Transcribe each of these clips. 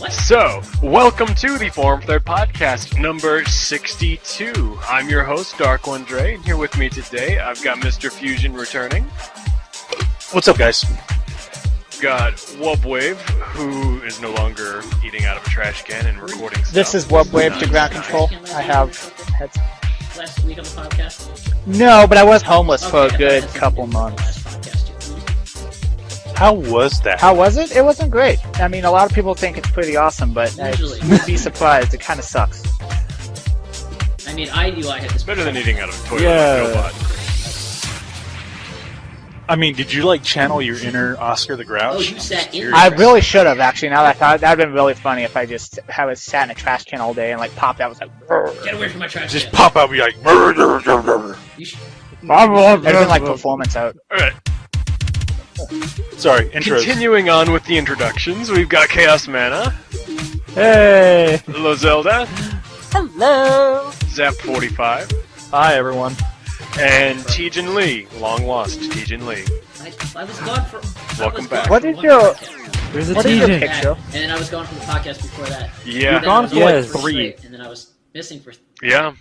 So, welcome to the Forum Third Podcast, number 62. I'm your host, Dark One Dre, and here with me today, I've got Mr. Fusion returning. What's up, guys? Got Wubwave, who is no longer eating out of a trash can and recording stuff. This is Wubwave to ground control. I have heads. Last week on the podcast? No, but I was homeless for a good couple months. How was that? How was it? It wasn't great. I mean, a lot of people think it's pretty awesome, but you'd be surprised. It kind of sucks. I mean, I knew I had this. Better than eating out of a toilet. Yeah. I mean, did you channel your inner Oscar the Grouch? Oh, you sat in. I really should have, actually. Now that I thought, that would have been really funny if I just sat in a trash can all day and popped out. Was like, Rrr. Get away from my trash can. Just pop out and be like, You should... It'd have been like performance out. Alright. Sorry, intros. Continuing on with the introductions, we've got Chaos Mana. Hey! Lozelda. Hello! Zap45. Hi, everyone. And Tejan Lee. Long lost Tejan Lee. I was gone for... Welcome back. What is your... There's a What is your Tejan. picture? And then I was gone from the podcast before that. Yeah. You've gone for 3. And then I was missing for... Yeah.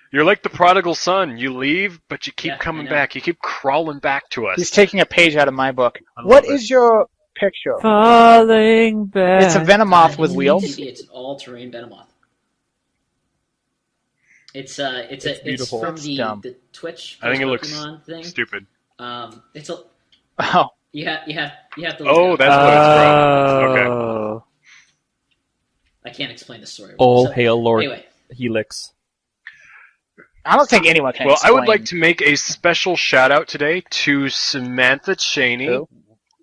You're like the prodigal son. You leave, but you keep coming know. back. You keep crawling back to us. He's taking a page out of my book. What is your picture? Falling back. It's a Venomoth with wheels. It's an all-terrain Venomoth. It's beautiful. from It's the dumb. Twitch. I think it looks Pokemon thing. stupid. It's a... Oh. You have to look Oh, it up. that's what it's from. Okay. Oh. I can't explain the story. All So, hail Lord Anyway, Helix. I don't think anyone can Well, I would explain. like to make a special shout out today to Samantha Cheney, Who?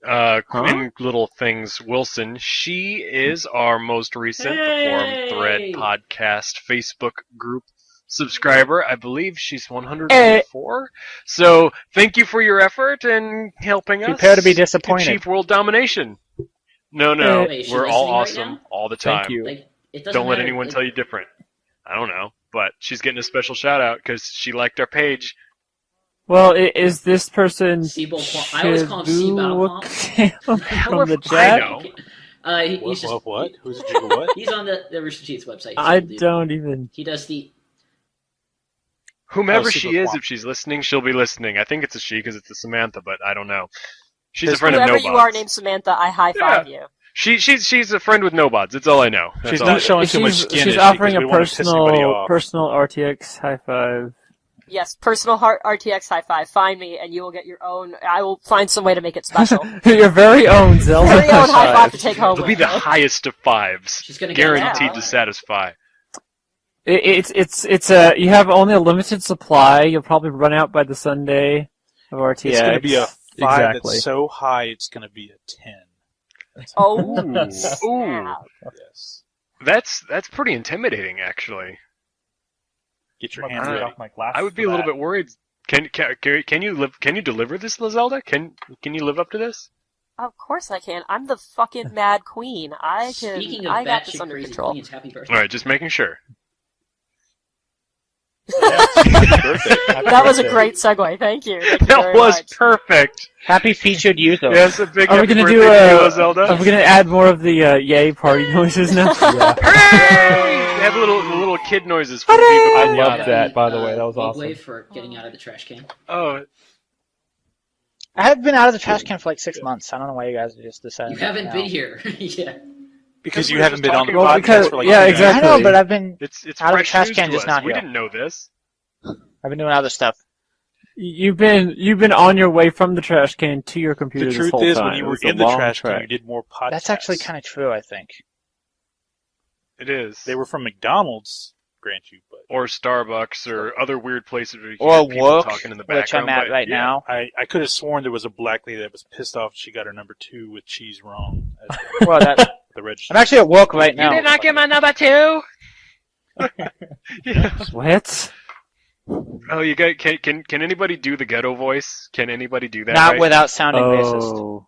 in Little Things Wilson. She is our most recent The Forum Thread podcast Facebook group subscriber. I believe she's 104. So thank you for your effort and helping us. Prepare to be disappointed. Achieve world domination. No, Wait, is she we're all listening right awesome now? all the time. Thank you. like, it doesn't Don't let matter. anyone tell you different. I don't know, but she's getting a special shout out because she liked our page. Well, is this person I always call him Seabow from the I chat? know. He's just, What? Who's what? he's on the Rooster Teeth website. I Dude. don't even... He does the... Whomever Oh, she super is, plump. if she's listening, she'll be listening. I think it's a she because it's a Samantha, but I don't know. She's a Whoever friend of Whoever Nobods. you are named Samantha, I high-five you. She's a friend with Nobods. That's all I know. That's She's all not I know. showing too much skin. She's is she? offering 'Cause a we wanna piss anybody off. personal RTX high five. Yes, personal RTX high-five. Find me, and you will get your own... I will find some way to make it special. Your very own Zelda Very own high high-five to take home It'll be with the you. highest of fives, She's gonna get guaranteed that. to satisfy. It's a you have only a limited supply. You'll probably run out by the Sunday of RTX. It's going to be a 5 exactly. that's so high it's going to be a 10. Oh, Ooh. snap. Yes. That's pretty intimidating, actually. Get your hands Alright. right off my glasses. I would be a little bit worried. Can you deliver this, Zelda? Can you live up to this? Of course I can. I'm the fucking mad queen. Speaking of I got this batshit under crazy control. queens, happy birthday. All right, just making sure. That was a great segue. Thank you. Thank you That very was much. perfect. Happy featured user. Yes, a big Are we happy gonna birthday do to you, Zelda. Are we gonna add more of the yay party noises now? Hooray! Have little kid noises for people. I love Yeah. that. By the way, that was Wave awesome. Wave for getting out of the trash can. Oh, I have been out of the trash can for 6 months. I don't know why you guys are just deciding. You haven't now. been here. Yeah. Because you we're haven't just been on the talking Well, podcast because- for yeah, 2 exactly. I know, but I've been it's Out of the fresh trash news can, to just us. not We here. didn't know this. doing other stuff. You've been on your way from the trash can to your computer The this truth whole is, time. when you It were was a in the long trash can, trek. you did more podcasts. That's actually kind of true, I think. It is. They were from McDonald's, grant you, but Or Starbucks or other weird places where you Or hear people work, talking in the which background. I'm at but right yeah. now. I could have sworn there was a black lady that was pissed off she got her number 2 with cheese wrong. Well, that The register. I'm actually at work right You now. did not get my number 2. Yeah. What? Oh, you got can anybody do the ghetto voice? Can anybody do that? Not right? without sounding racist. Oh,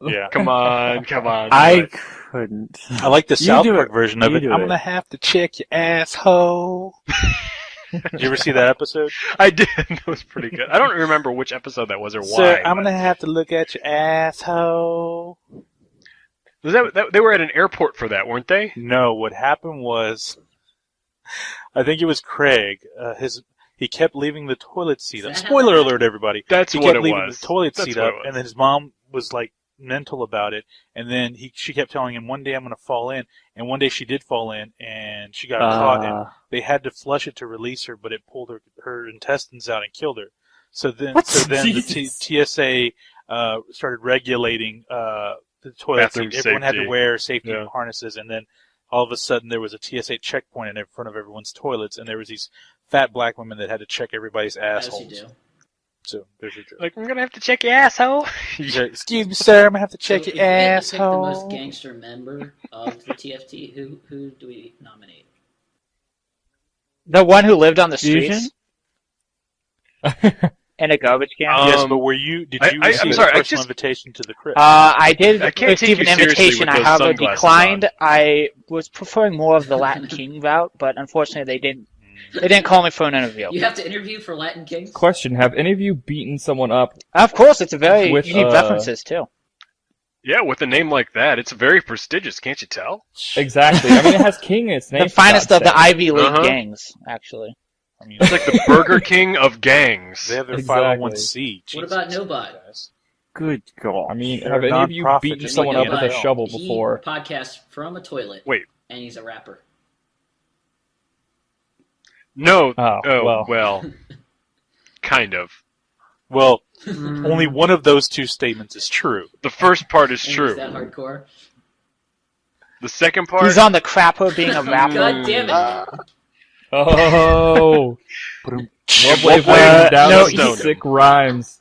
Yeah. Come on, come on. I couldn't. I like the You South do Park it. version of You it. do I'm it. gonna have to check your asshole. Did you ever see that episode? I did. That was pretty good. I don't remember which episode that was or why. Sir, I'm but- gonna have to look at your asshole. Was that they were at an airport for that, weren't they? No, what happened was, I think it was Craig. He kept leaving the toilet seat up. Is that Spoiler how- alert, everybody. That's He what kept it leaving was. the toilet That's seat what up, it was. and then his mom was like mental about it. And then she kept telling him, "One day I'm gonna fall in." And one day she did fall in, and she got caught. And they had to flush it to release her, but it pulled her intestines out and killed her. So then the TSA started regulating the toilet Bathroom seat. Everyone had to safety. wear safety Yeah. harnesses, and then all of a sudden there was a TSA checkpoint in front of everyone's toilets, and there was these fat black women that had to check everybody's As you assholes. do. So there's your joke. Like, I'm gonna have to check your asshole. Excuse me, sir, I'm gonna have to check So if your we had to pick the asshole. most gangster member of the TFT, who do we nominate? The one who lived on the Fusion? streets in a garbage can. Yes, Um, but did you I'm receive sorry, a I personal just- invitation to the crypt? I did I can't take receive you an seriously invitation. with I those however sunglasses declined. on. I was preferring more of the Latin King route, but unfortunately they didn't. They didn't call me for an interview. You have to interview for Latin Kings? Question: have any of you beaten someone up? Of course, it's a very With, you need references too. Yeah, with a name like that, it's very prestigious, can't you tell? Exactly. I mean, it has King in its name. The finest for of God's the sake. Ivy League Uh-huh. gangs, actually. I mean, It's like the Burger King of gangs. they have their Exactly. 501c. What about Jesus, Nobot? guys. Good God. I mean, They're have any of you non-profit, beaten just someone like up with a NFL. shovel He before? podcasts from a toilet. Wait. And he's a rapper. No. Oh, well. Kind of. Well, only one of those two statements is true. The first part is And true. Is that hardcore? The second part. He's on the crapper being a rapper. God damn it. Oh, But what way Uh, down no, the he's- sick rhymes.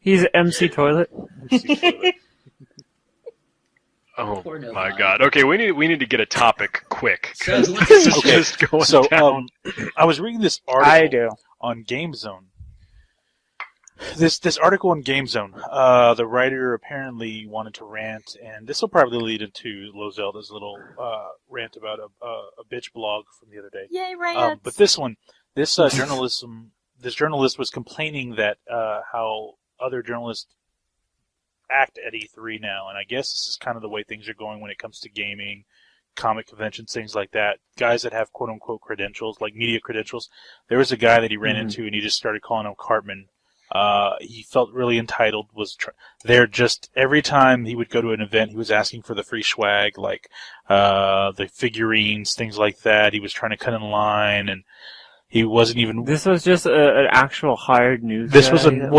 He's MC Toilet. Oh Poor Nobot. my God. Okay, we need to get a topic quick So, because who wants this to is Okay, just going So, down. I was reading this article I do. on GameZone. This article on GameZone, the writer apparently wanted to rant, and this will probably lead into Lozelda's little rant about a bitch blog from the other day. Yay, rants! But this journalist was complaining that how other journalists act at E3 now, and I guess this is kind of the way things are going when it comes to gaming, comic conventions, things like that. Guys that have quote-unquote credentials, like media credentials. There was a guy that he ran into, and he just started calling him Cartman. He felt really entitled. There just every time he would go to an event, he was asking for the free swag, like the figurines, things like that. He was trying to cut in line, and he wasn't even. This was just an actual hired news. This guy was that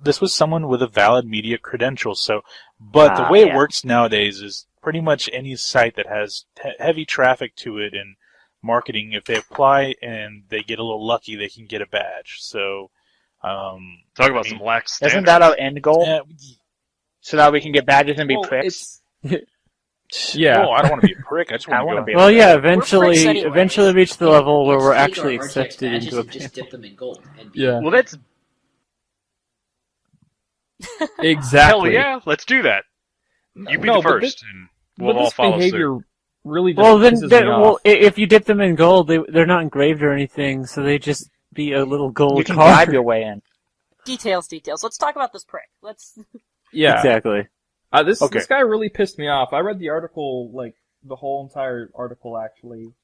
this was someone with a valid media credential. So, but the way it works nowadays is pretty much any site that has heavy traffic to it and marketing, if they apply and they get a little lucky, they can get a badge. So, Talk about some lax standards. Isn't that our end goal? eh, So that we can get badges and be Well, pricks? Yeah. Oh, I don't want to be a prick. I just I want wanna to be go. a Well, yeah, pricks eventually anyways. reach the level where we're Take our actually RTX accepted badges into a and just dip them in gold. And be Yeah. Well, that's Exactly. hell yeah. Let's do that. You be No, the but first, and we'll but all this follow behavior suit. really just Well, then, pisses me off. if you dip them in gold, they're not engraved or anything, so they just be a little gold You can card. bribe your way in. Details. Let's talk about this prick. Let's. Yeah. Exactly. This Okay. this guy really pissed me off. I read the article, like the whole entire article, actually.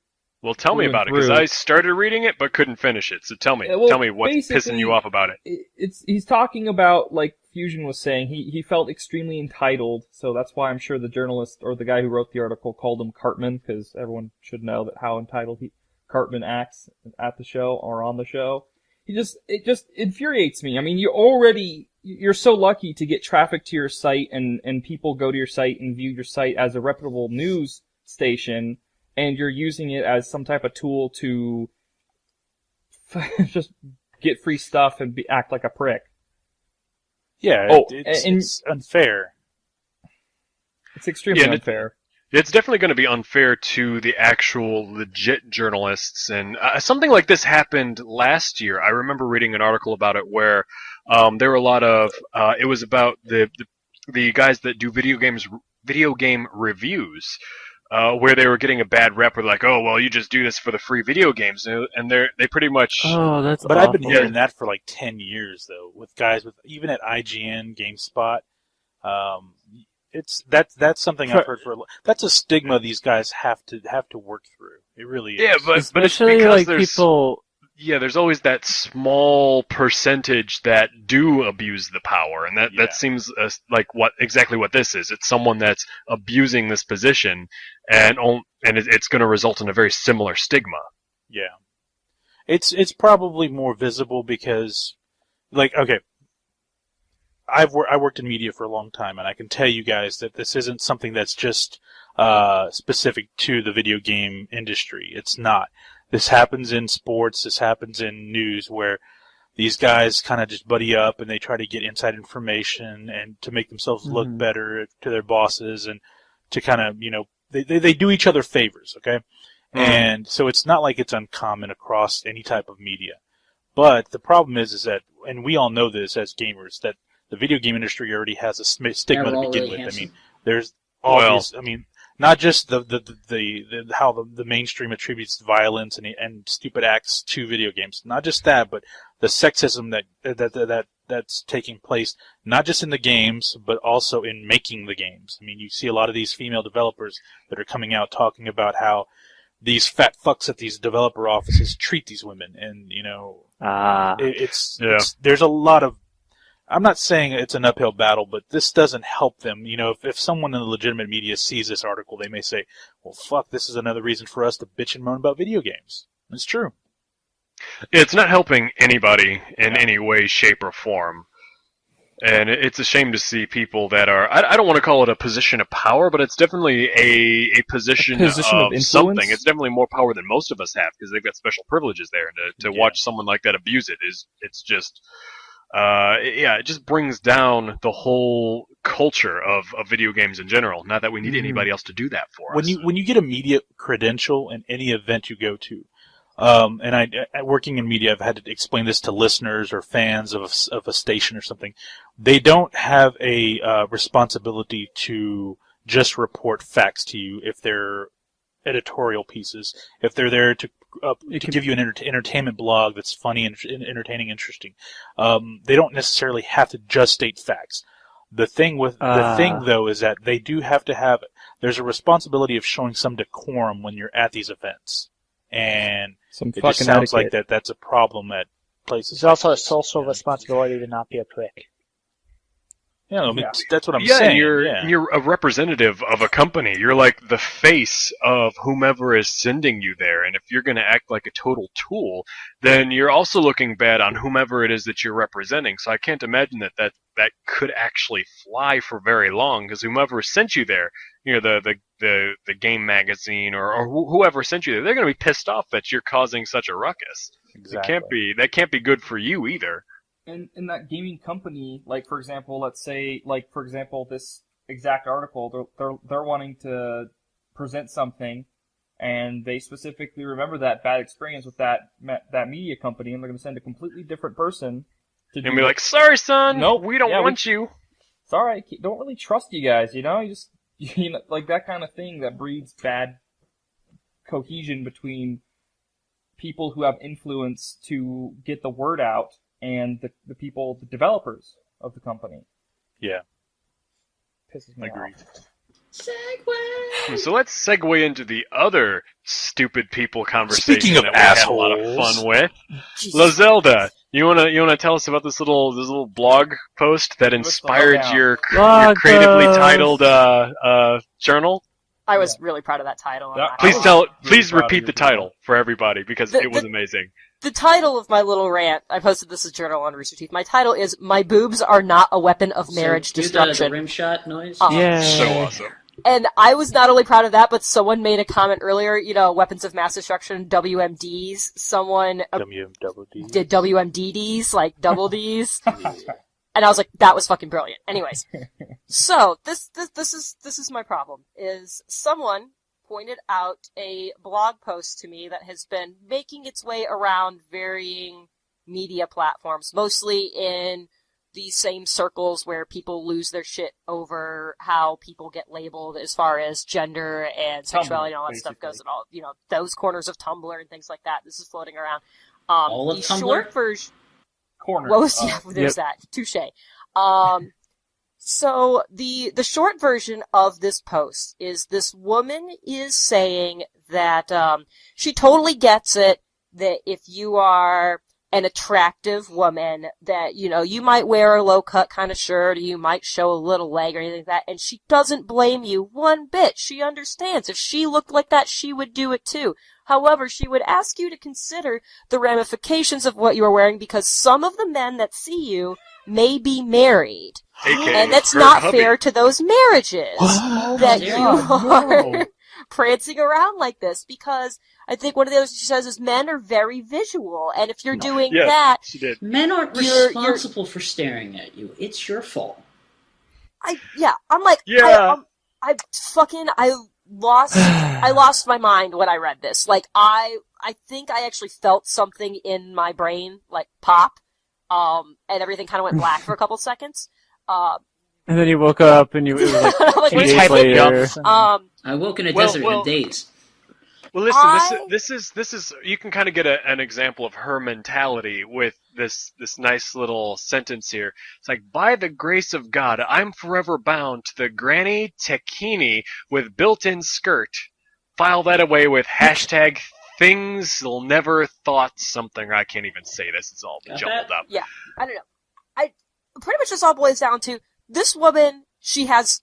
Well, tell me through about it and because through. I started reading it but couldn't finish it. So tell me, Yeah, well, tell me what's pissing basically- you off about it. He's talking about, like Fusion was saying, he felt extremely entitled, so that's why I'm sure the journalist or the guy who wrote the article called him Cartman, because everyone should know that how entitled Cartman acts at the show or on the show. It just infuriates me. I mean, you're so lucky to get traffic to your site and people go to your site and view your site as a reputable news station, and you're using it as some type of tool to just get free stuff and act like a prick. Yeah, Oh, it's, and- it's unfair. It's extremely Yeah, unfair. It's definitely going to be unfair to the actual legit journalists, and something like this happened last year. I remember reading an article about it where there were a lot of. It was about the guys that do video game reviews, where they were getting a bad rep with like, oh well, you just do this for the free video games, and they pretty much. Oh, that's But awful. I've been hearing that for like 10 years, though, with guys with even at IGN, GameSpot. That's something I've heard for. That's a stigma these guys have to work through. It really is. Yeah, but it's Especially because like there's people. yeah, there's always that small percentage that do abuse the power, and that seems like exactly what this is. It's someone that's abusing this position, and it's going to result in a very similar stigma. Yeah, it's probably more visible because, like, okay, I worked in media for a long time, and I can tell you guys that this isn't something that's just specific to the video game industry. It's not. This happens in sports. This happens in news, where these guys kind of just buddy up and they try to get inside information and to make themselves look better to their bosses and to kind of, they do each other favors, okay? And so it's not like it's uncommon across any type of media. But the problem is that, and we all know this as gamers, that the video game industry already has a stigma to begin with. Handsome. I mean, there's obvious. I mean, not just the how the mainstream attributes violence and stupid acts to video games. Not just that, but the sexism that's taking place, not just in the games, but also in making the games. I mean, you see a lot of these female developers that are coming out talking about how these fat fucks at these developer offices treat these women, and it's there's a lot of. I'm not saying it's an uphill battle, but this doesn't help them. If someone in the legitimate media sees this article, they may say, well, fuck, this is another reason for us to bitch and moan about video games. It's true. It's not helping anybody in any way, shape, or form. And it's a shame to see people that are, I don't want to call it a position of power, but it's definitely a position of influence? something. It's definitely more power than most of us have, because they've got special privileges there. And to watch someone like that abuse it's just... it just brings down the whole culture of video games in general. Not that we need anybody else to do that for us. When you get a media credential in any event you go to, and I working in media, I've had to explain this to listeners or fans of a station or something. They don't have a responsibility to just report facts to you if they're editorial pieces. If they're there to give you an entertainment blog that's funny and entertaining, interesting. They don't necessarily have to just state facts. The thing though is that they do have to have. There's a responsibility of showing some decorum when you're at these events, and it just sounds like that's a problem at places. There's also a social responsibility to not be a prick. Yeah, I mean, that's what I'm saying. You're a representative of a company. You're like the face of whomever is sending you there. And if you're going to act like a total tool, then you're also looking bad on whomever it is that you're representing. So I can't imagine that could actually fly for very long, because whomever sent you there, the game magazine or whoever sent you there, they're going to be pissed off that you're causing such a ruckus. Exactly. That can't be good for you either. And in that gaming company, like for example, this exact article, they're wanting to present something, and they specifically remember that bad experience with that media company, and they're going to send a completely different person to and be like, "Sorry, son, nope, we don't want you." Sorry, I don't really trust you guys. You just like that kind of thing that breeds bad cohesion between people who have influence to get the word out and the people, the developers of the company. Yeah. Pisses me Agreed. off. Segue! So let's segue into the other stupid people conversation Speaking of that we had a lot of assholes. fun with. La Zelda, you wanna tell us about this little blog post that inspired your creatively titled journal? I was really proud of that title. Please repeat the title for everybody, because it was amazing. The title of my little rant, I posted this as journal on Rooster Teeth. My title is "My Boobs Are Not a Weapon of Marriage Destruction." The rim shot noise. Yeah. So awesome. And I was not only proud of that, but someone made a comment earlier. Weapons of mass destruction, WMDs. Someone did WMDDs, like double Ds. And I was like, that was fucking brilliant. Anyways. So, this is my problem, is someone pointed out a blog post to me that has been making its way around varying media platforms, mostly in these same circles where people lose their shit over how people get labeled as far as gender and sexuality and all that stuff goes, and all, those corners of Tumblr and things like that. This is floating around. All of The Tumblr? short version. Corner. There's that. Touche. So the short version of this post is this woman is saying that she totally gets it, that if you are an attractive woman, that you might wear a low cut kind of shirt, or you might show a little leg or anything like that, and she doesn't blame you one bit. She understands. If she looked like that, she would do it too. However, she would ask you to consider the ramifications of what you are wearing, because some of the men that see you may be married. AKA And that's her not hubby. fair to those marriages that you are no. prancing around like this, because I think one of the others she says is men are very visual, and if you're doing Yes, that, she did. Men aren't You're- responsible for staring at you. It's your fault. I'm like, Yeah. I lost my mind when I read this. Like, I think I actually felt something in my brain, like, pop, and everything kind of went black for a couple seconds. And then you woke up and it was like Like, 2 where's days my later. I woke in a Well, desert in days. Well, listen, I- this is you can kind of get an example of her mentality with this nice little sentence here. It's like, by the grace of God, I'm forever bound to the granny taquini with built-in skirt. File that away with hashtag things they'll never thought something. I can't even say this. It's all Got jumbled that? up. Yeah, I don't know. Pretty much this all boils down to this woman. She has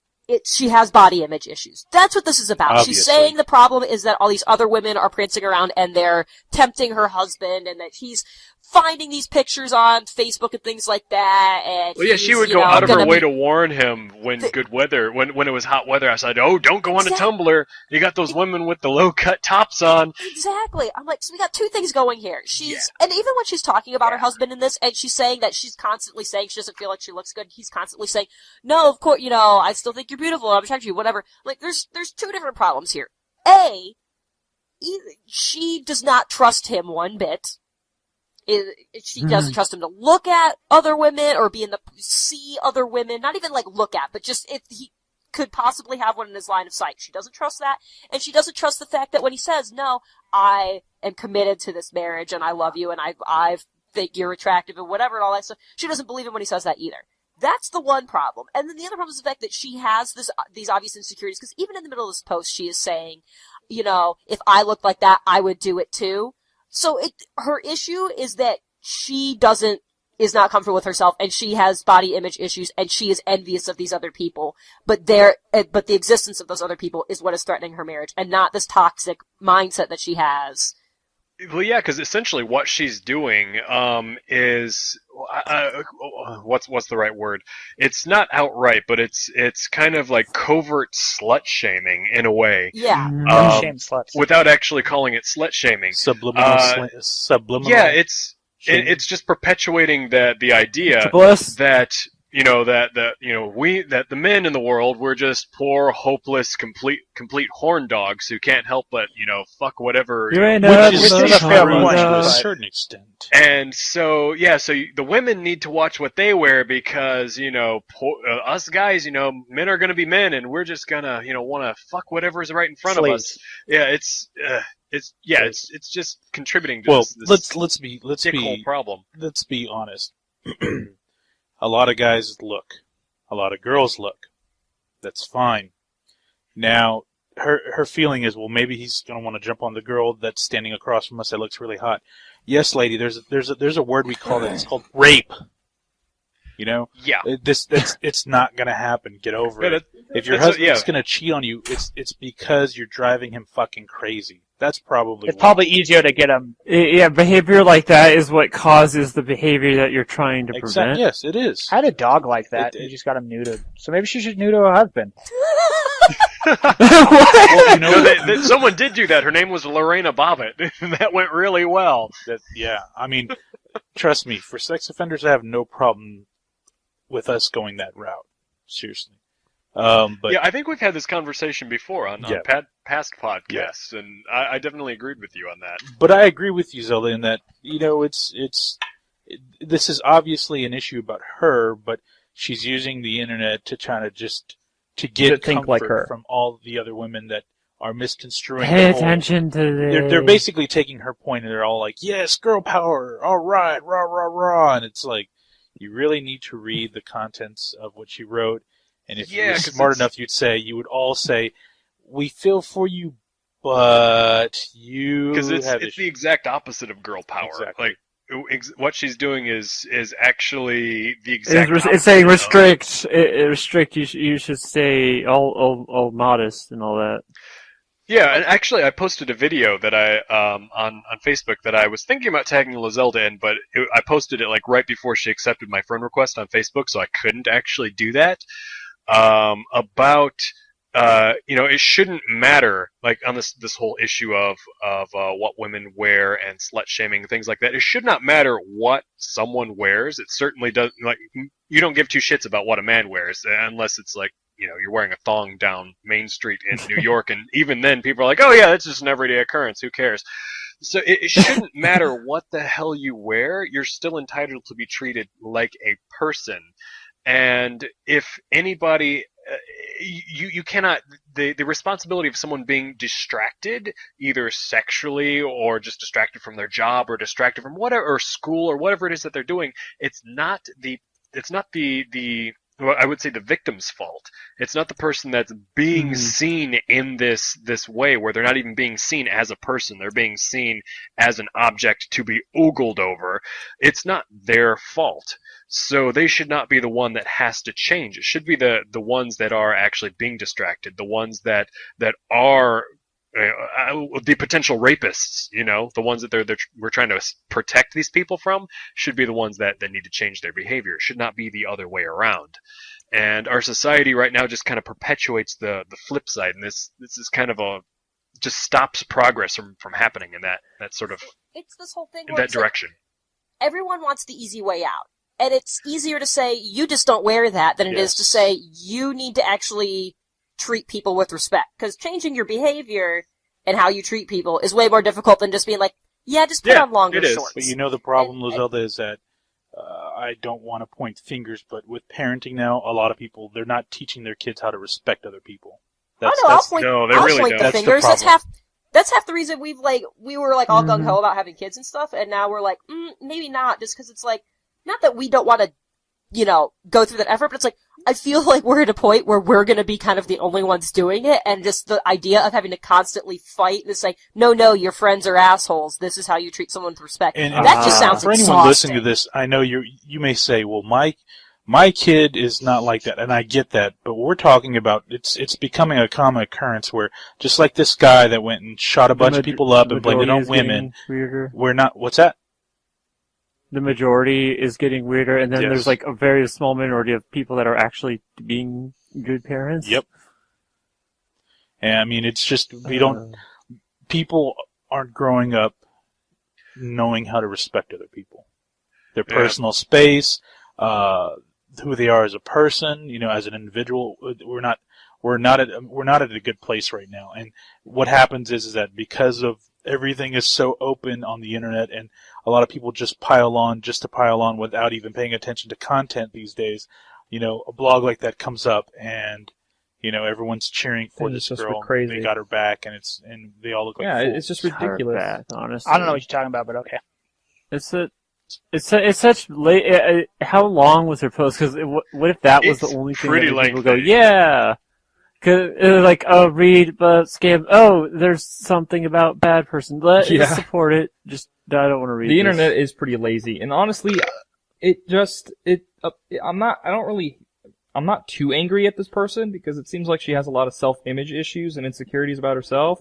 body image issues. That's what this is about. Obviously. She's saying the problem is that all these other women are prancing around and they're tempting her husband, and that he's finding these pictures on Facebook and things like that. And Well, yeah, she he's, would go out of her gonna way be- to warn him when good weather, when it was hot weather outside. Oh, don't go on a Exactly. Tumblr. You got those women with the low cut tops on. Exactly. I'm like, so we got two things going here. And even when she's talking about her husband in this, and she's saying that she's constantly saying she doesn't feel like she looks good, he's constantly saying, no, of course, I still think you're beautiful, I'm attracted to you, whatever. Like, there's two different problems here. A, she does not trust him one bit. She doesn't trust him to look at other women or see other women, not even like look at, but just if he could possibly have one in his line of sight. She doesn't trust that, and she doesn't trust the fact that when he says, no, I am committed to this marriage and I love you and I think you're attractive and whatever and all that stuff, she doesn't believe him when he says that either. That's the one problem. And then the other problem is the fact that she has these obvious insecurities, because even in the middle of this post, she is saying, if I looked like that, I would do it too. So her issue is that she is not comfortable with herself, and she has body image issues, and she is envious of these other people. But the existence of those other people is what is threatening her marriage, and not this toxic mindset that she has. Well, yeah, because essentially what she's doing is what's the right word? It's not outright, but it's kind of like covert slut shaming in a way. Yeah. Shame sluts. Without actually calling it slut shaming. Subliminal. Yeah, it's just perpetuating the idea Bliss. that that the men in the world were just poor, hopeless, complete horn dogs who can't help but fuck whatever. You ain't Which is That's a fair true point, to a but- certain extent. And so the women need to watch what they wear, because us guys, men are gonna be men, and we're just gonna want to fuck whatever's right in front of us. Yeah, it's just contributing to Well, this let's be dickhole problem. let's be honest. A lot of guys look. A lot of girls look. That's fine. Now, her feeling is, well, maybe he's going to want to jump on the girl that's standing across from us that looks really hot. Yes, lady, there's a word we call that. It's called rape. Yeah. It's not going to happen. Get over But it. If your it's husband's going to cheat on you, it's because you're driving him fucking crazy. That's probably It's why. probably easier to get them. Yeah, behavior like that is what causes the behavior that you're trying to prevent. Yes, it is. I had a dog like that. It- You just got him neutered. So maybe she should neuter her husband. No, someone did do that. Her name was Lorena Bobbitt. That went really well. Yeah, I mean, trust me, for sex offenders, I have no problem with us going that route. Seriously. But yeah, I think we've had this conversation before on Yeah. past podcasts, and I definitely agreed with you on that. But I agree with you, Zelda, in that this is obviously an issue about her, but she's using the internet to try to just to get To think comfort like her. from all the other women that are misconstruing. Pay the whole, attention to this. They're basically taking her point, and they're all like, "Yes, girl power, all right, rah rah rah," and it's like you really need to read the contents of what she wrote, and if you Yeah, were 'cause smart it's- enough, you would all say, "We feel for you, but you Because it's have the issues." exact opposite of girl power. Exactly. Like what she's doing is actually the exact. It's saying opposite of- restrict. Restrict. You should stay all modest and all that. Yeah, and actually, I posted a video that I on Facebook that I was thinking about tagging Lazelda in, but I posted it like right before she accepted my friend request on Facebook, so I couldn't actually do that. About it shouldn't matter like on this whole issue of what women wear and slut shaming and things like that. It should not matter what someone wears. It certainly doesn't. Like you don't give two shits about what a man wears unless it's like. You're wearing a thong down Main Street in New York, and even then people are like, oh yeah, that's just an everyday occurrence, who cares? So it shouldn't matter what the hell you wear, you're still entitled to be treated like a person. And if anybody, you cannot, the responsibility of someone being distracted, either sexually or just distracted from their job or distracted from whatever, or school or whatever it is that they're doing, it's not the well, I would say the victim's fault. It's not the person that's being seen in this way where they're not even being seen as a person. They're being seen as an object to be ogled over. It's not their fault. So they should not be the one that has to change. It should be the ones that are actually being distracted, the ones that are the potential rapists, the ones that we're trying to protect these people from, should be the ones that need to change their behavior. It should not be the other way around. And our society right now just kind of perpetuates the flip side, and this is kind of just stops progress from happening in that sort of It's this whole thing in where that it's like, direction. everyone wants the easy way out. And it's easier to say, you just don't wear that, than it is to say, you need to actually treat people with respect. Because changing your behavior and how you treat people is way more difficult than just being like, just put on longer it is. shorts. But the problem, Luzelda, is that I don't want to point fingers, but with parenting now, a lot of people, they're not teaching their kids how to respect other people. I'll point no, they I'll really point don't. the That's the fingers. problem. That's half the reason we were like all gung ho about having kids and stuff, and now we're like, maybe not, just because it's like, not that we don't want to, go through that effort, but it's like, I feel like we're at a point where we're going to be kind of the only ones doing it, and just the idea of having to constantly fight and say, no, your friends are assholes, this is how you treat someone with respect. And that just sounds for anyone exhausting. listening to this, I know you may say, well, my kid is not like that, and I get that, but what we're talking about, it's becoming a common occurrence where, just like this guy that went and shot a bunch of people up and blamed it on women, Weirder. we're not, what's that? The majority is getting weirder, and then Yes. there's like a very small minority of people that are actually being good parents. Yep. And I mean, it's just, people aren't growing up knowing how to respect other people. Their personal space, who they are as a person, as an individual. We're not at a good place right now. And what happens is that because of everything is so open on the internet, and a lot of people just pile on without even paying attention to content these days. A blog like that comes up, and everyone's cheering for And this it's just girl. crazy. They got her back, and they all look like fools. it's just ridiculous. Back, honestly. I don't know what you're talking about, but okay. It's such late. How long was her post? Because what if that was It's the only thing pretty that people lengthy. go, yeah? Cause like, read about scam. Oh, there's something about bad person. Let's support it. Just I don't want to read. The this. internet is pretty lazy, and honestly, I'm not too angry at this person because it seems like she has a lot of self-image issues and insecurities about herself.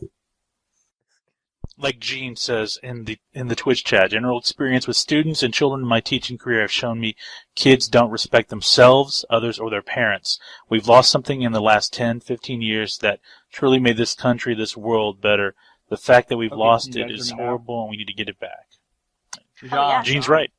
Like Gene says in the Twitch chat, general experience with students and children in my teaching career have shown me kids don't respect themselves, others, or their parents. We've lost something in the last 10, 15 years that truly made this country, this world better. The fact that we've lost it is horrible, and we need to get it back. Oh, yeah. Gene's right.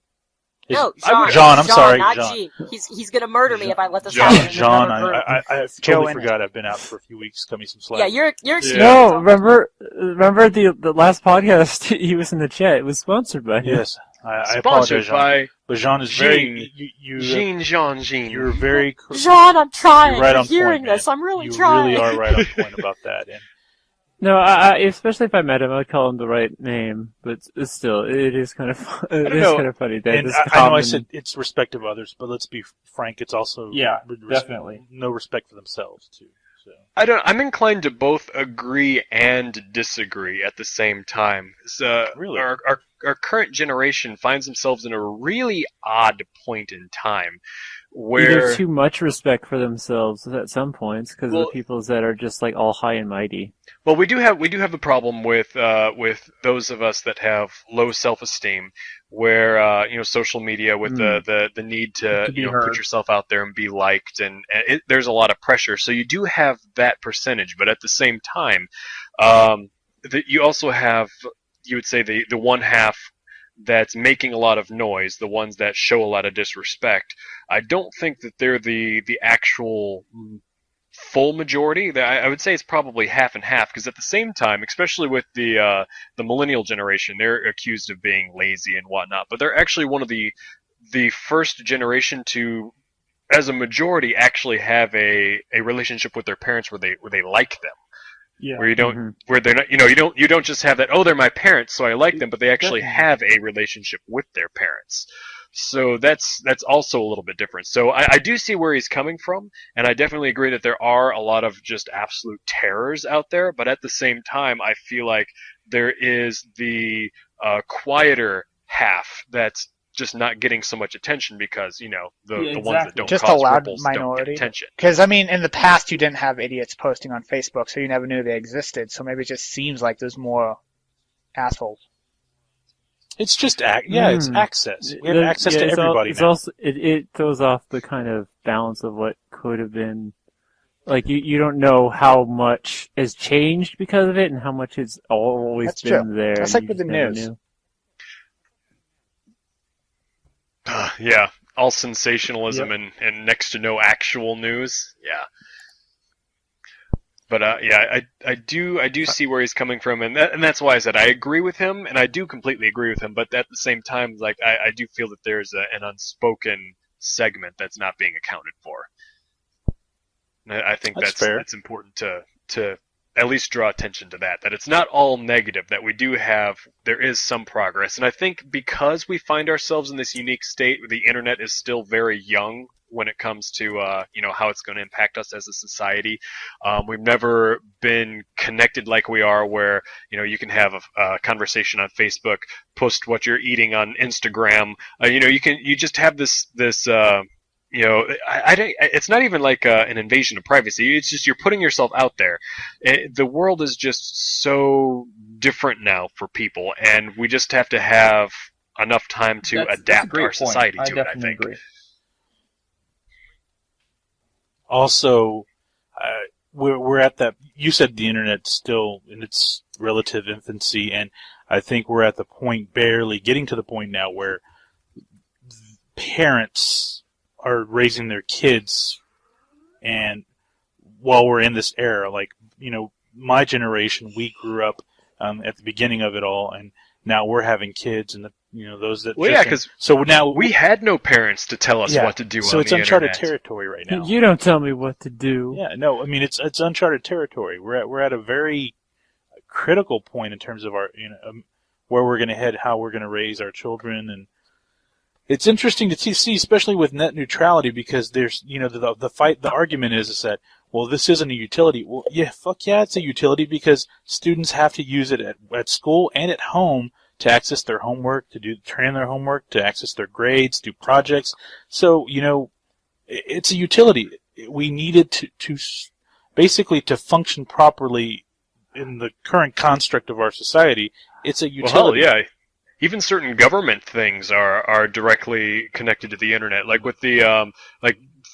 No, John, John. I'm sorry, not John. Gene. He's gonna murder me if I let this John. happen. John, Another group. I Joe totally in it. forgot. I've been out for a few weeks. Cut me some slack. Yeah, you're excused. No, remember the last podcast he was in the chat. It was sponsored by him. Yes, I apologize, Sponsored Jean. by But Jean is very Jean. You're very John, I'm trying. You're right You're on hearing point, man. this. I'm really you trying. really are right on point about that. And No, I especially if I met him, I'd call him the right name. But it's still, it is kind of kind of funny that and this I know I common- said it's respect of others, but let's be frank. It's also definitely no respect for themselves too. So I'm inclined to both agree and disagree at the same time. So Really? our current generation finds themselves in a really odd point in time where either too much respect for themselves at some points because of Well- the people that are just like all high and mighty. Well, we do have a problem with those of us that have low self-esteem, where social media with the need to be put heard. yourself out there and be liked, and there's a lot of pressure. So you do have that percentage, but at the same time, you also have, you would say, the one half that's making a lot of noise, the ones that show a lot of disrespect. I don't think that they're the actual full majority. I would say it's probably half and half, because at the same time, especially with the millennial generation, they're accused of being lazy and whatnot, but they're actually one of the first generation to, as a majority, actually have a relationship with their parents where they like them. Yeah. Where you don't, where they're not, you don't just have that. Oh, they're my parents, so I like them, but they actually have a relationship with their parents. So that's also a little bit different. So I do see where he's coming from, and I definitely agree that there are a lot of just absolute terrors out there. But at the same time, I feel like there is the quieter half that's just not getting so much attention because the ones that don't Just a cause loud ripples don't minority. get attention. Because, I mean, in the past, you didn't have idiots posting on Facebook, so you never knew they existed. So maybe it just seems like there's more assholes. it's just it's access. We have access to everybody it's now. also it throws off the kind of balance of what could have been. Like you don't know how much has changed because of it, and how much has always That's been true. there. That's and like you with the just never news. knew. Yeah, all sensationalism and next to no actual news. Yeah. But I do see where he's coming from, and that's why I said I agree with him, and I do completely agree with him. But at the same time, like I do feel that there's an unspoken segment that's not being accounted for. And I think That's fair. That's important to at least draw attention to that it's not all negative, that there is some progress. And I think because we find ourselves in this unique state where the internet is still very young when it comes to how it's going to impact us as a society. We've never been connected like we are, where you can have a conversation on Facebook, post what you're eating on Instagram. You just have this it's not even like an invasion of privacy. It's just you're putting yourself out there. The world is just so different now for people, and we just have to have enough time to That's a adapt great our point. society to it, I definitely think. agree. Also, we're at that. You said the internet's still in its relative infancy, and I think we're at the point, barely getting to the point now, where parents are raising their kids, and while we're in this era, like my generation, we grew up at the beginning of it all, and now we're having kids, and those that. Well, yeah, because so now we had no parents to tell us what to do. So on it's the uncharted internet. territory right now. You don't tell me what to do. Yeah, no, I mean it's uncharted territory. We're at a very critical point in terms of our where we're going to head, how we're going to raise our children, and it's interesting to see, especially with net neutrality, because there's the argument is that, well, this isn't a utility. Well, yeah, it's a utility, because students have to use it at school and at home to access their homework, to train their homework, to access their grades, do projects. So it's a utility. We need it to basically to function properly in the current construct of our society. It's a utility. Well, yeah. Even certain government things are directly connected to the internet, like with the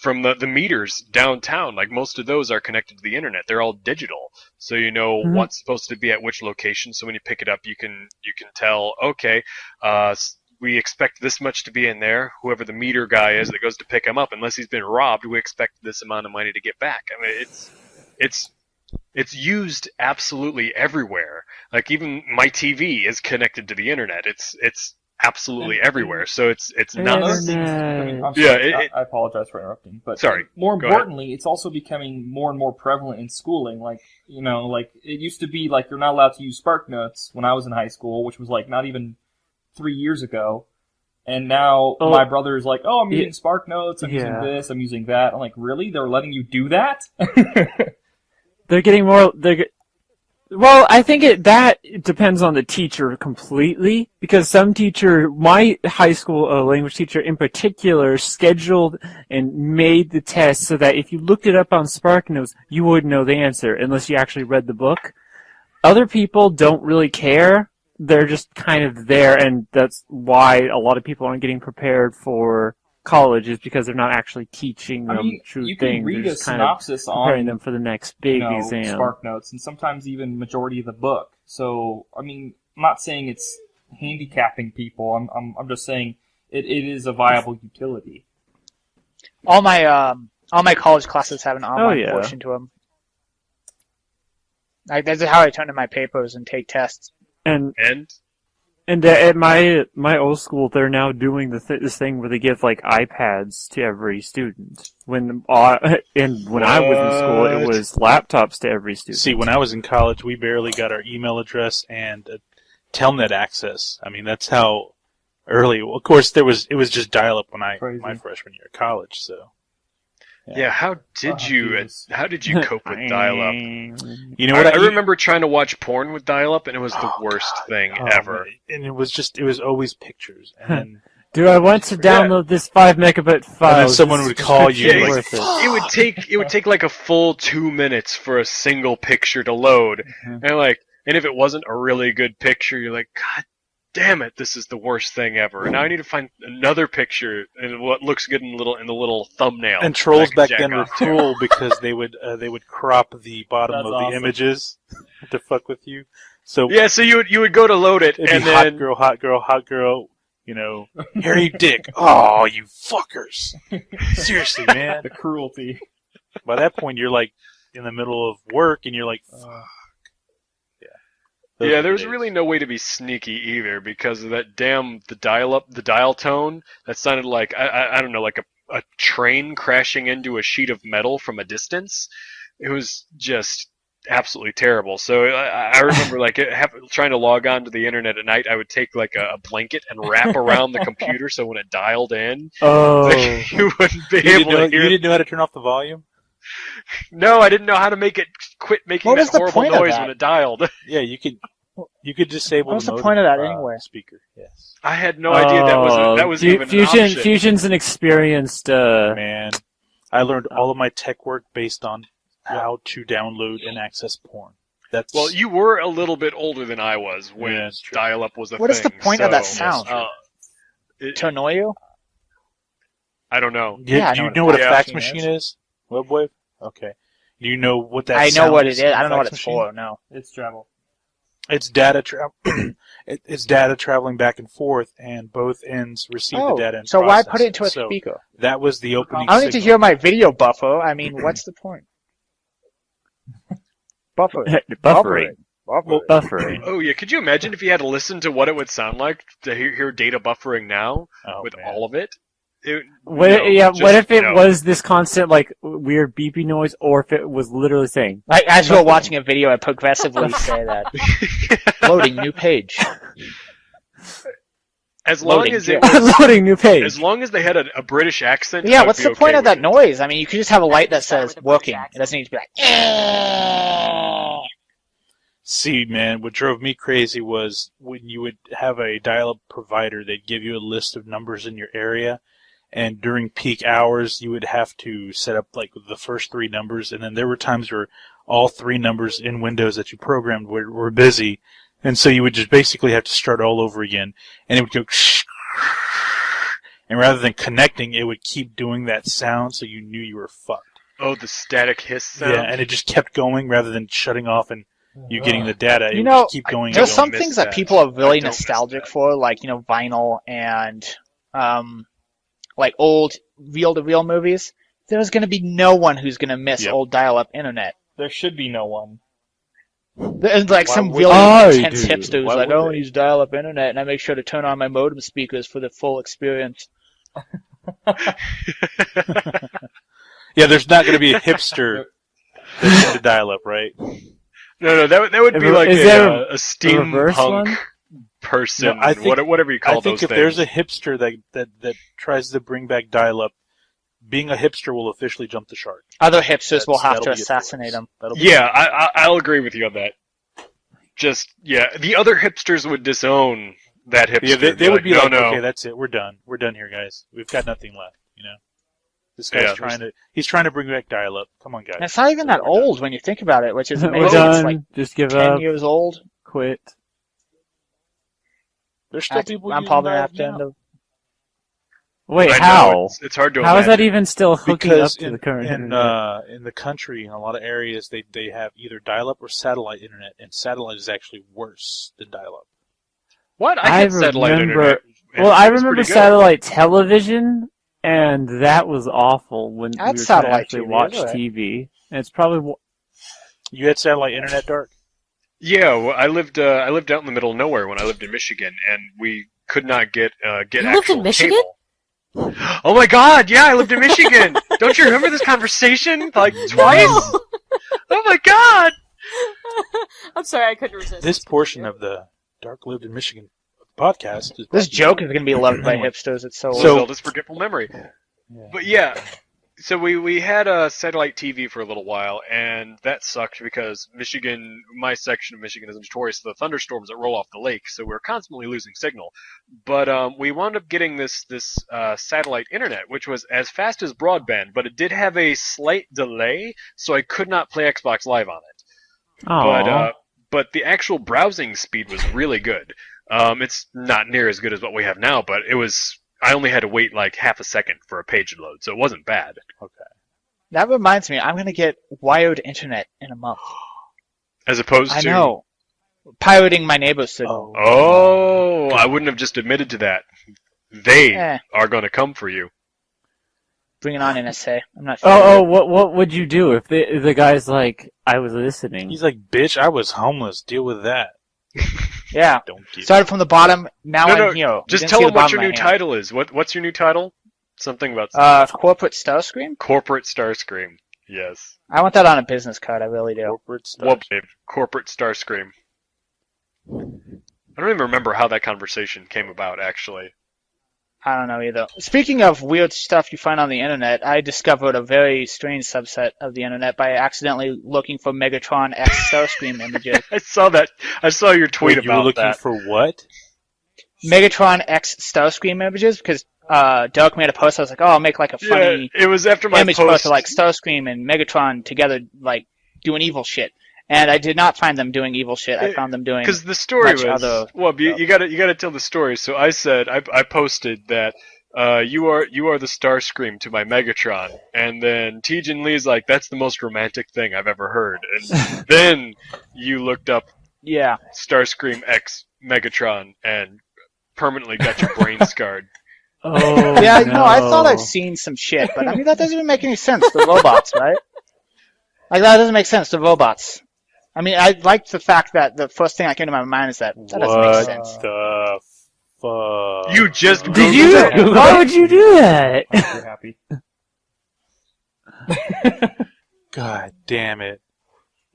from the meters downtown. Like most of those are connected to the internet. They're all digital, so what's supposed to be at which location. So when you pick it up, you can tell, okay, we expect this much to be in there. Whoever the meter guy is that goes to pick him up, unless he's been robbed, we expect this amount of money to get back. I mean, it's used absolutely everywhere. Like even my TV is connected to the internet. It's absolutely everywhere. So it's not. I'm sorry, Yeah, I apologize for interrupting, but Sorry, more go ahead. importantly, it's also becoming more and more prevalent in schooling. Like, like it used to be like you're not allowed to use SparkNotes when I was in high school, which was like not even 3 years ago. And now my brother's like, oh, I'm using SparkNotes, I'm using this, I'm using that. I'm like, really? They're letting you do that? They're getting more. Well, I think that depends on the teacher completely, because some teacher, my high school language teacher in particular, scheduled and made the test so that if you looked it up on SparkNotes, you would know the answer unless you actually read the book. Other people don't really care. They're just kind of there, and that's why a lot of people aren't getting prepared for college, is because they're not actually teaching them true you things. can read They're a just kind synopsis of preparing on them for the next big exam. SparkNotes, and sometimes even majority of the book. So, I mean, I'm not saying it's handicapping people. I'm just saying it is a viable utility. All my college classes have an online yeah. portion to them. That's how I turn in my papers and take tests. And at my old school, they're now doing this thing where they give like iPads to every student. And when I was in school, it was laptops to every student. See, when I was in college, we barely got our email address and Telnet access. I mean, that's how early. Of course, it was just dial-up when my freshman year of college. So. Yeah, how did you cope with dial-up? You know what? I remember trying to watch porn with dial-up, and it was the worst thing ever. Man. And it was always pictures. And Dude, I want to download this 5 megabit file. And then someone would call you. It would take like a full 2 minutes for a single picture to load, and if it wasn't a really good picture, you're like, God damn it, this is the worst thing ever. And now I need to find another picture and what looks good in the little thumbnail. And trolls back then were cool because they would crop the bottom of the images to fuck with you. So yeah, so you would go to load it, and then hot girl, hairy dick. Oh, you fuckers! Seriously, man, the cruelty. By that point, you're like in the middle of work, and you're like, fuck. Yeah, there was really no way to be sneaky either because of that the dial tone that sounded like I don't know, like a train crashing into a sheet of metal from a distance. It was just absolutely terrible. So I remember trying to log on to the internet at night. I would take like a blanket and wrap around the computer so when it dialed in, you wouldn't be able to hear. You didn't know how to turn off the volume? No, I didn't know how to make it quit making that horrible noise when it dialed. Yeah, you could disable. What's the point of that anyway? Speaker. Yes. I had no idea that was even an option. Fusion's an experienced man. I learned all of my tech work based on how to download and access porn. Well, you were a little bit older than I was when dial-up was a thing. What is the point of that sound? To annoy you? I don't know. Do you know what a fax machine is? Webwave? Okay. Do you know what that I know what it is. I don't know what it's for, no. It's travel. It's data it's data traveling back and forth, and both ends receive the data and so process why put it into a speaker? That was the opening I don't need to hear my video buffer. I mean, what's the point? Buffering. Oh yeah, could you imagine if you had to listen to what it would sound like to hear data buffering now with all of it? What if it was this constant like weird beeping noise, or if it was literally saying like as you were watching a video, I progressively say that loading new page. As long as it was loading new page. As long as they had a British accent. Yeah, what's the point of that noise? I mean, you could just have a light that says working. It doesn't need to be like. See, man, what drove me crazy was when you would have a dial-up provider, they'd give you a list of numbers in your area. And during peak hours, you would have to set up like the first 3 numbers, and then there were times where all 3 numbers in Windows that you programmed were busy, and so you would just basically have to start all over again, and it would go, and rather than connecting, it would keep doing that sound, so you knew you were fucked. Oh, the static hiss sound? Yeah, and it just kept going rather than shutting off and you getting the data. It You would know, just keep going. There's and some going. things miss that that. people are really I don't miss nostalgic that. for, like, vinyl and, like old reel-to-reel movies. There's going to be no one who's going to miss Yep. old dial-up internet. There should be no one. There's like Why some would really they? intense hipster who's Why like, would oh, I they? use dial-up internet, and I make sure to turn on my modem speakers for the full experience. Yeah, there's not going to be a hipster that's into dial-up, right? No, that would be like Is there a a reverse steampunk one? person, No, I think- whatever you call I think those if things. there's a hipster that tries to bring back dial-up, being a hipster will officially jump the shark. Other hipsters will have That'll to be it for assassinate us. him. That'll be Yeah, I'll agree with you on that. The other hipsters would disown that hipster. Yeah, they would be like, no. okay, that's it. We're done. We're done here, guys. We've got nothing left. This guy's Yeah, he's trying to bring back dial-up. Come on, guys. And it's not even that We're done. old when you think about it, which is We're amazing. It's done. like Just give 10 up. years old. Quit. There's still people I'm using probably going to have dial-up to now. end up. Wait, I know, how? it's hard to How is that imagine. even still hooking Because up to the current in internet? in the country, in a lot of areas, they have either dial-up or satellite internet, and satellite is actually worse than dial-up. What? I I had satellite remember- internet. and Well, I it was remember pretty good. satellite television, and that was awful when I we had were trying to satellite actually TV, watch alright. TV. And it's probably You had satellite internet, Dark? Yeah, well, I lived out in the middle of nowhere when I lived in Michigan, and we could not get You lived in actual Michigan? cable. Oh my God! Yeah, I lived in Michigan. Don't you remember this conversation like twice? No. Oh my God! I'm sorry, I couldn't resist. This portion of the Dark Lived in Michigan podcast is This joke is going to be loved by hipsters. It's so old. So this forgetful memory. Yeah. But yeah, so we had a satellite TV for a little while, and that sucked because Michigan, my section of Michigan is notorious for the thunderstorms that roll off the lake, so we were constantly losing signal. But we wound up getting this satellite internet, which was as fast as broadband, but it did have a slight delay, so I could not play Xbox Live on it. But the actual browsing speed was really good. It's not near as good as what we have now, but it was. I only had to wait like half a second for a page to load, so it wasn't bad. okay. That reminds me, I'm going to get wired internet in a month. As opposed I to, know. Pirating my neighbor's signal. oh, I wouldn't have just admitted to that. They Eh. are going to come for you. Bring it on, NSA. I'm not sure. what would you do if the guy's like, I was listening? He's like, bitch, I was homeless. Deal with that. Yeah. Don't get Started from the bottom, now No, I'm here. Just You didn't tell see them the what bottom your of new my hand. title is. What's your new title? Something about Corporate Starscream? corporate Starscream. Yes. I want that on a business card, I really do. corporate stuff. Well, babe, corporate Starscream. I don't even remember how that conversation came about, actually. I don't know either. Speaking of weird stuff you find on the internet, I discovered a very strange subset of the internet by accidentally looking for Megatron X Starscream images. I saw that. I saw your tweet Wait, you were about looking that. for what? Megatron X Starscream images, because Doug made a post. I was like, oh, I'll make like a funny Yeah, it was after my image post. post of like Starscream and Megatron together, like doing evil shit. And I did not find them doing evil shit. I found them doing Because the story much was other well, you stuff. gotta tell the story. So I said I posted that you are the Starscream to my Megatron, and then Tejan Lee's like, that's the most romantic thing I've ever heard, and then you looked up Yeah. Starscream X Megatron and permanently got your brain scarred. Oh, Yeah, no. I thought I'd seen some shit, but I mean that doesn't even make any sense. The robots, right? Like that doesn't make sense. The robots. I mean, I liked the fact that the first thing that came to my mind is that doesn't make What sense. the fuck? You just Did Googled you? it. Why would you do that? You're happy. God damn it.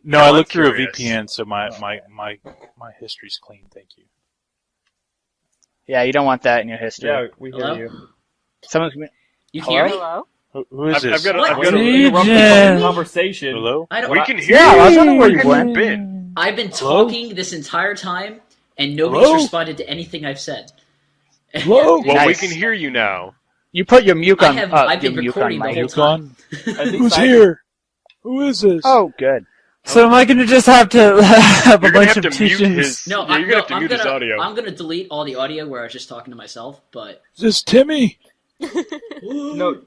No, I I'm looked through a curious. VPN, so my history's clean. Thank you. Yeah, you don't want that in your history. Yeah, we hear Hello? you. Someone's You can hear me? Hello? Who is I've this? got a- What? I've We're got gonna a- interrupt Legion. the conversation. Hello? I don't. We can hear Yeah, you. I was wondering where you Where have went. you been? I've been Hello? talking this entire time, and nobody's Hello? responded to anything I've said. Hello? Well, we Nice. can hear you now. You put your mute on. I've been your mute recording on, the Mike. whole You time. gone? I think Who's Simon- here? Who is this? Oh, good. So am I going to just have to have a You're gonna bunch have of to mute teachings? his. No, Yeah, you're gonna have to I'm mute his gonna, audio. I'm gonna delete all the audio where I was just talking to myself. But Is this Timmy? No,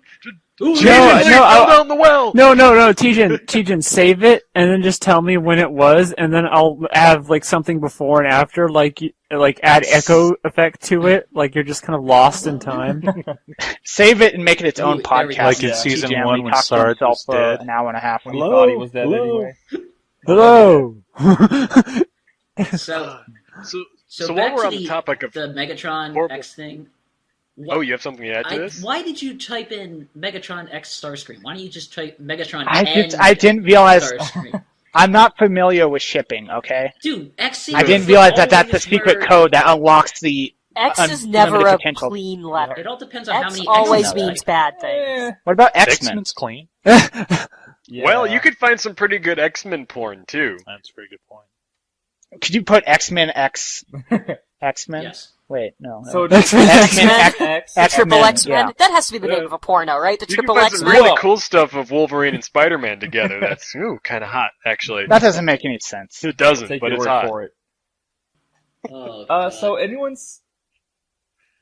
Jesus, no, fell I'll- down the well. No, Tejan, save it and then just tell me when it was, and then I'll have like something before and after, like add echo effect to it, like you're just kind of lost in time. Save it and make it its own Ooh, there we podcast. go. Like in Yeah. season TJ 1 only when talked to Sarge himself was for dead. an hour and a half. when he thought he was dead anyway. Hello. So back while we're to on the topic of the Megatron horrible- X thing. oh, you have something to add to this? Why did you type in Megatron X Starscream? Why don't you just type Megatron I didn't realize. Starscream? I'm not familiar with shipping. Okay, Dude, X. I didn't realize that that's the secret code that unlocks the. X is Unlimited never a potential. clean letter. It all depends on how X many always X's you means type. bad things. What about X-Men? X-Men's clean. Yeah. Well, you could find some pretty good X-Men porn too. That's a very good point. Could you put X-Men X-Men? Yes. Wait, no. So X-Men X, X- Triple X-Men, X-Men. yeah. That has to be the name of a porno, right? The You can Triple find some X-Men. really cool stuff of Wolverine and Spider-Man together. That's kind of hot, actually. That doesn't make any sense. It doesn't, take but your it's word hot. for it. Oh, God. So anyone's.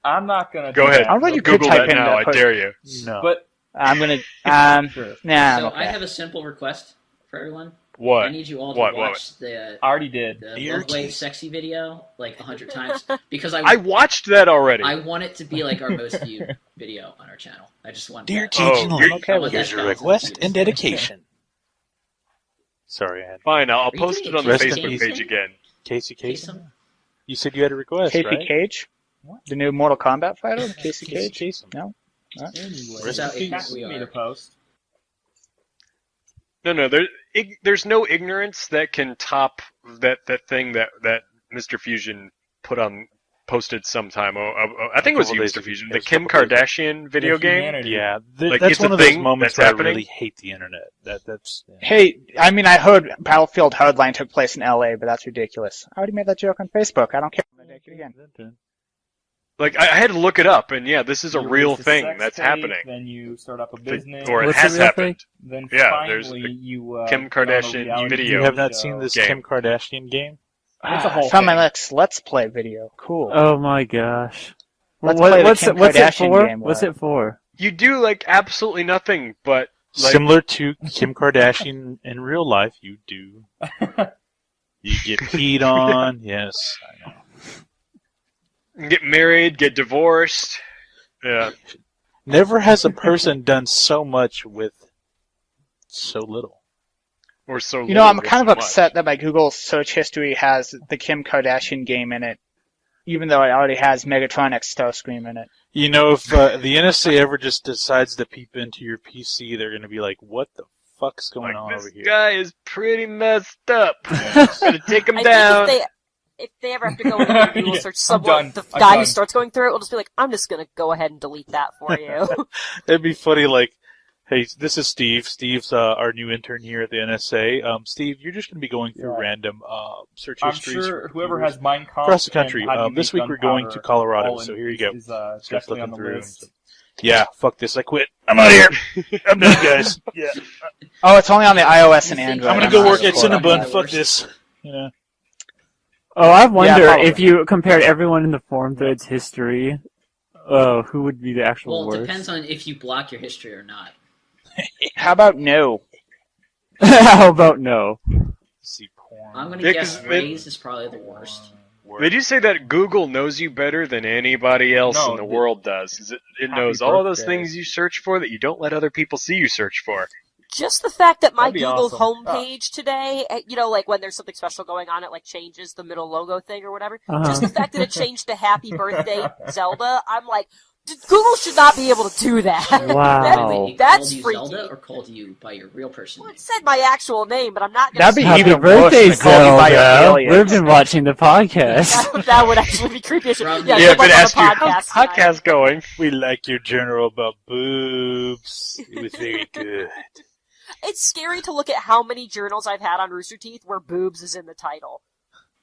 I'm not gonna. Go do ahead. that, I don't know if you could Google type that in now. the- I dare you. No. But I'm gonna. sure. Nah. So okay. I have a simple request for everyone. I What? need you all to What? watch the I already did. Dear Love Wave Keith. sexy video like 100 times because I watched that already. I want it to be like our most viewed video on our channel. I just want Dear that. Teach Oh, and you're- Learn, okay I with want it. here's that your balance request between and this. dedication. Sorry, I had Fine, I'll you post doing it on a the Casey Facebook Kasem? page again. Casey Kasem. Kasem? You said you had a request, Casey right? Cage? The new Mortal Kombat fighter? Casey Cage? Kasem. No? Anyway, Rest in so peace. that's We me are. to post. No, there's no ignorance that can top that thing that Mr. Fusion posted sometime. I think it was couple you, days Mr. ago. Fusion. It The was a Kim couple days ago. Kardashian video The game. humanity. Yeah, Like, that's it's one a of those thing moments that's where happening. I really hate the internet. That's yeah. Hey, I mean, I heard Battlefield Hardline took place in LA, but that's ridiculous. I already made that joke on Facebook. I don't care. I'm gonna make it again. Like I had to look it up, and yeah, this is a You real release a thing sex that's tape, happening. Then you start up a business. Or it What's has the real happened. Then Yeah, there's finally a you Kim put on a Kardashian reality video You have not show. seen this game. Kim Kardashian game? It's a whole I found my thing. next Let's Play video. Cool. Oh my gosh. Let's play the what's Kim what's it Kardashian for? game, What's what? it for? You do like absolutely nothing, but like, Similar to Kim Kardashian in real life, you do. You get peed on. Yes, I know. get married, get divorced. Yeah. Never has a person done so much with so little. Or so. You know, little I'm with kind of so much. upset that my Google search history has the Kim Kardashian game in it, even though it already has Megatron X Starscream in it. You know, if the NSA ever just decides to peep into your PC, they're going to be like, "What the fuck's going on Like, over this here?" guy is pretty messed up. Gonna take him I down. think if they ever have to go into their Google Yeah, search, I'm someone, done. the I'm guy who done. starts going through it will just be like, I'm just gonna go ahead and delete that for you. It'd be funny, like, "Hey, this is Steve. Steve's our new intern here at the NSA. Steve, you're just going to be going through Yeah. random search I'm histories sure for whoever computers has Mein Kampf across the country. and How to This Make week we're going to Gunpowder Colorado, all so in- here you go." Is Starts definitely on looking the through. list. Yeah, fuck this. I quit. I'm out of here. I'm done, guys. Yeah, Oh, it's only on the iOS and You think Android. I'm gonna I'm go not work at sure. Cinnabon. Fuck this. You know. Oh, I wonder probably. if you compared everyone in the forum thread's history, who would be the actual Well, it worst? depends on if you block your history or not. How about no? How about no? See porn. I'm gonna Yeah, guess 'cause Ray's is probably the worst. Did you say that Google knows you better than anybody else No, in the the- world does? It Happy knows all of those birthday. things you search for that you don't let other people see you search for. Just the fact that my That'd be Google awesome. homepage today, you know, like when there's something special going on, it like changes the middle logo thing or whatever. Uh-huh. Just the fact that it changed to Happy Birthday Zelda, I'm like, Google should not be able to do that. Wow. Wait, it That's called you freaky. Zelda or called you by your real person Well, name? it said my actual name, but I'm not gonna That'd be say Happy even worse birthday, than calling you by your Zelda! alias. We've been watching the podcast. that would actually be creepy. From- Yeah, Yeah, good but luck on ask the your podcast. tonight. podcast going. We like your journal about boobs. It was very good. It's scary to look at how many journals I've had on Rooster Teeth where boobs is in the title.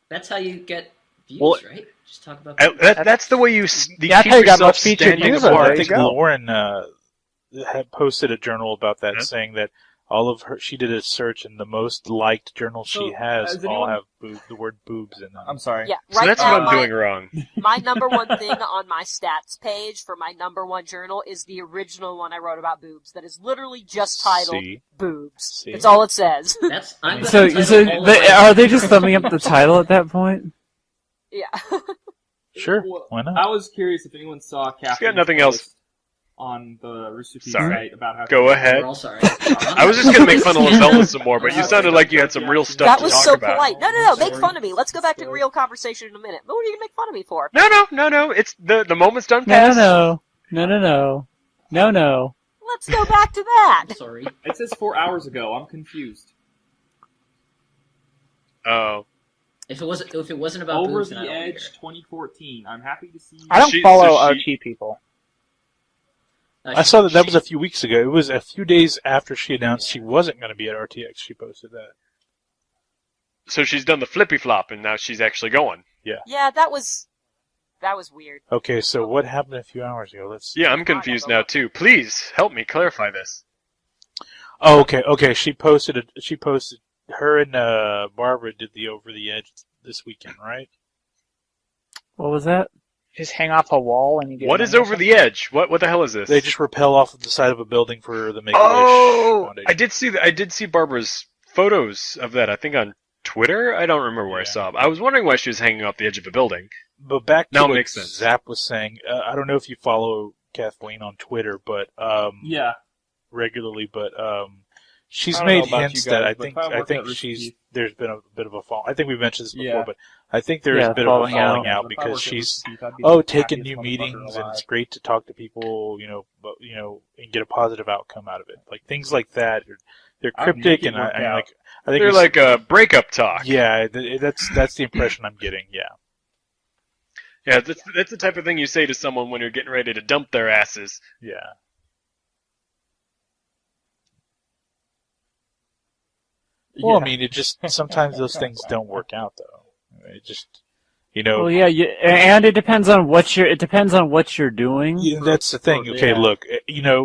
That's how you get views, Well, right? Just talk about boobs. That's the way you That's keep how you got yourself most featured standing views apart. on I There think you go. Lauren had posted a journal about that, Yeah. saying that She did a search, and the most liked journals she So, has has all anyone- have the word boobs in them. I'm sorry. Yeah, So right that's now what I'm doing wrong. my number one thing on my stats page for my number one journal is the original one I wrote about boobs. That is literally just titled See? boobs. See? That's all it says. I'm gonna So, title all of my- are they just thumbing up the title at that point? Yeah. Sure, Well, why not? I was curious if anyone saw Catherine's nothing else. post on the Rooster Teeth Sorry. site about how Go ahead. We're all sorry. I was just gonna make fun of Zelda some more, but you sounded like you had some real stuff That to was talk so about. polite. No, make Sorry. fun of me. Let's go back to real conversation in a minute. What are you gonna make fun of me for? No. It's the moment's done No, past. no. Let's go back to that. I'm sorry. It says 4 hours ago. I'm confused. Oh. If it wasn't about Over boobs, the then I don't Edge care. 2014. I'm happy to see. I don't She- follow so RT people. I saw that was a few weeks ago. It was a few days after she announced she wasn't going to be at RTX. She posted that. So she's done the flippy flop, and now she's actually going. Yeah, that was weird. Okay, so what happened a few hours ago? Let's. Yeah, I'm confused now too. Please help me clarify this. Oh, okay. She posted. Her and Barbara did the Over the Edge this weekend, right? What was that? Just hang off a wall and you get. What is over the edge? What the hell is this? They just rappel off of the side of a building for the Make-A-Wish Oh, Foundation. I did see Barbara's photos of that. I think on Twitter. I don't remember where I saw them. I was wondering why she was hanging off the edge of a building. But back to Now it what makes sense. Zap was saying. I don't know if you follow Kathleen on Twitter, but Yeah. regularly, but she's I don't know made about hints you that guys, but if I I worked think at Rooster she's Teeth- there's been a bit of a fall. I think we've mentioned this before, Yeah. but I think there's Yeah, a bit of a falling out. falling out If I because worked at she's Rooster Teeth, I'd be the taking happiest new motherfucker meetings and alive. it's great to talk to people, and get a positive outcome out of it. Like things like that, they're I would cryptic, make it and work out. I think They're like a breakup talk. yeah, that's the impression I'm getting. Yeah. Yeah, that's the type of thing you say to someone when you're getting ready to dump their asses. Yeah. Well, Yeah. I mean, it just sometimes those things don't work out, though. It just, Well, yeah, and it depends on what you're doing. yeah, that's the thing. Okay, Yeah. look,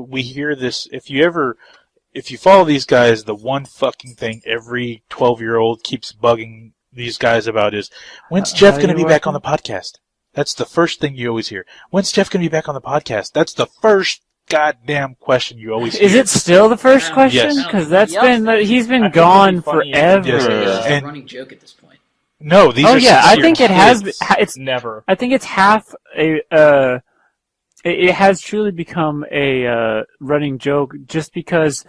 we hear this. If you follow these guys, the one fucking thing every 12-year-old keeps bugging these guys about is, when's Jeff going to be back on the podcast? That's the first thing you always hear. When's Jeff going to be back on the podcast? That's the first goddamn question you always hear. Is it still the first Yeah. question? Yes. Because that's Yep. he's I been think gone it'd be funny if- forever. Yes, It's just and- a running joke at this point. No, these Oh are yeah, I sincere think it has. kids. It's. Never. I think it's half a. It has truly become a running joke, just because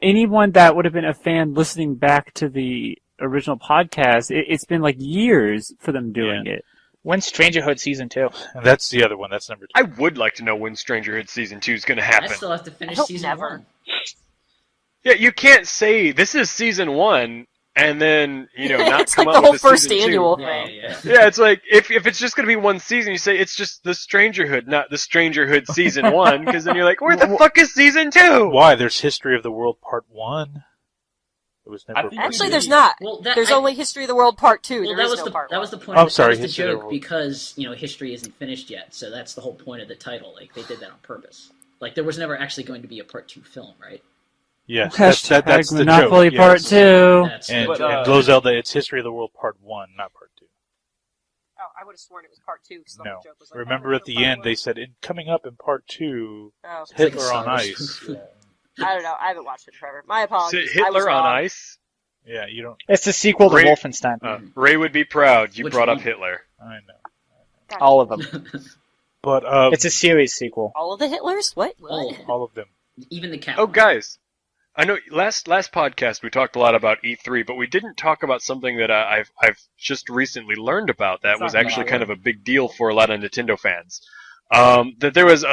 anyone that would have been a fan listening back to the original podcast, it's been like years for them doing it. When's Strangerhood season 2? And that's the other one. That's number 2. I would like to know when Strangerhood Season 2 is going to I happen. still have to finish I hope season never. 1. Yeah, you can't say this is Season 1 and then, not it's come like up the whole with a first Season 2. annual Yeah, thing. yeah. Yeah, it's like, if it's just going to be one season, you say it's just the Strangerhood, not the Strangerhood Season 1, because then you're like, where the fuck is Season 2? Why? There's History of the World Part 1. It was never. I think Actually, we there's did- not. Well, There's only History of the World Part 2. Well, There that is was no the Part that 1. was the point. Oh, That sorry, was the History of the joke World. because history isn't finished yet, so that's the whole point of the title. Like they did that on purpose. Like there was never actually going to be a Part 2 film, right? Yes, Hashtag that's the Monopoly joke. Part Yes. 2. That's And, But, and Zelda, it's History of the World Part 1, not Part 2. Oh, I would have sworn it was Part 2. 'Cause the No. whole joke was like, Remember oh, at the Part end, 1. they said, coming up in Part 2, Oh, It's like a Hitler on Star Wars Ice. spoof. Yeah. I don't know. I haven't watched it forever. My Is apologies. it I was Hitler on wrong. Ice? Yeah, you don't. It's the sequel to Ray- Wolfenstein. Ray would be proud. You Which brought up one? Hitler. I know. God, All of them. But It's a series sequel. all of the Hitlers? What? All What? of them. all of them. Even the cat. Oh, one. guys. I know last podcast we talked a lot about E3, but we didn't talk about something that I've just recently learned about that was actually kind of a big deal for a lot of Nintendo fans. That there was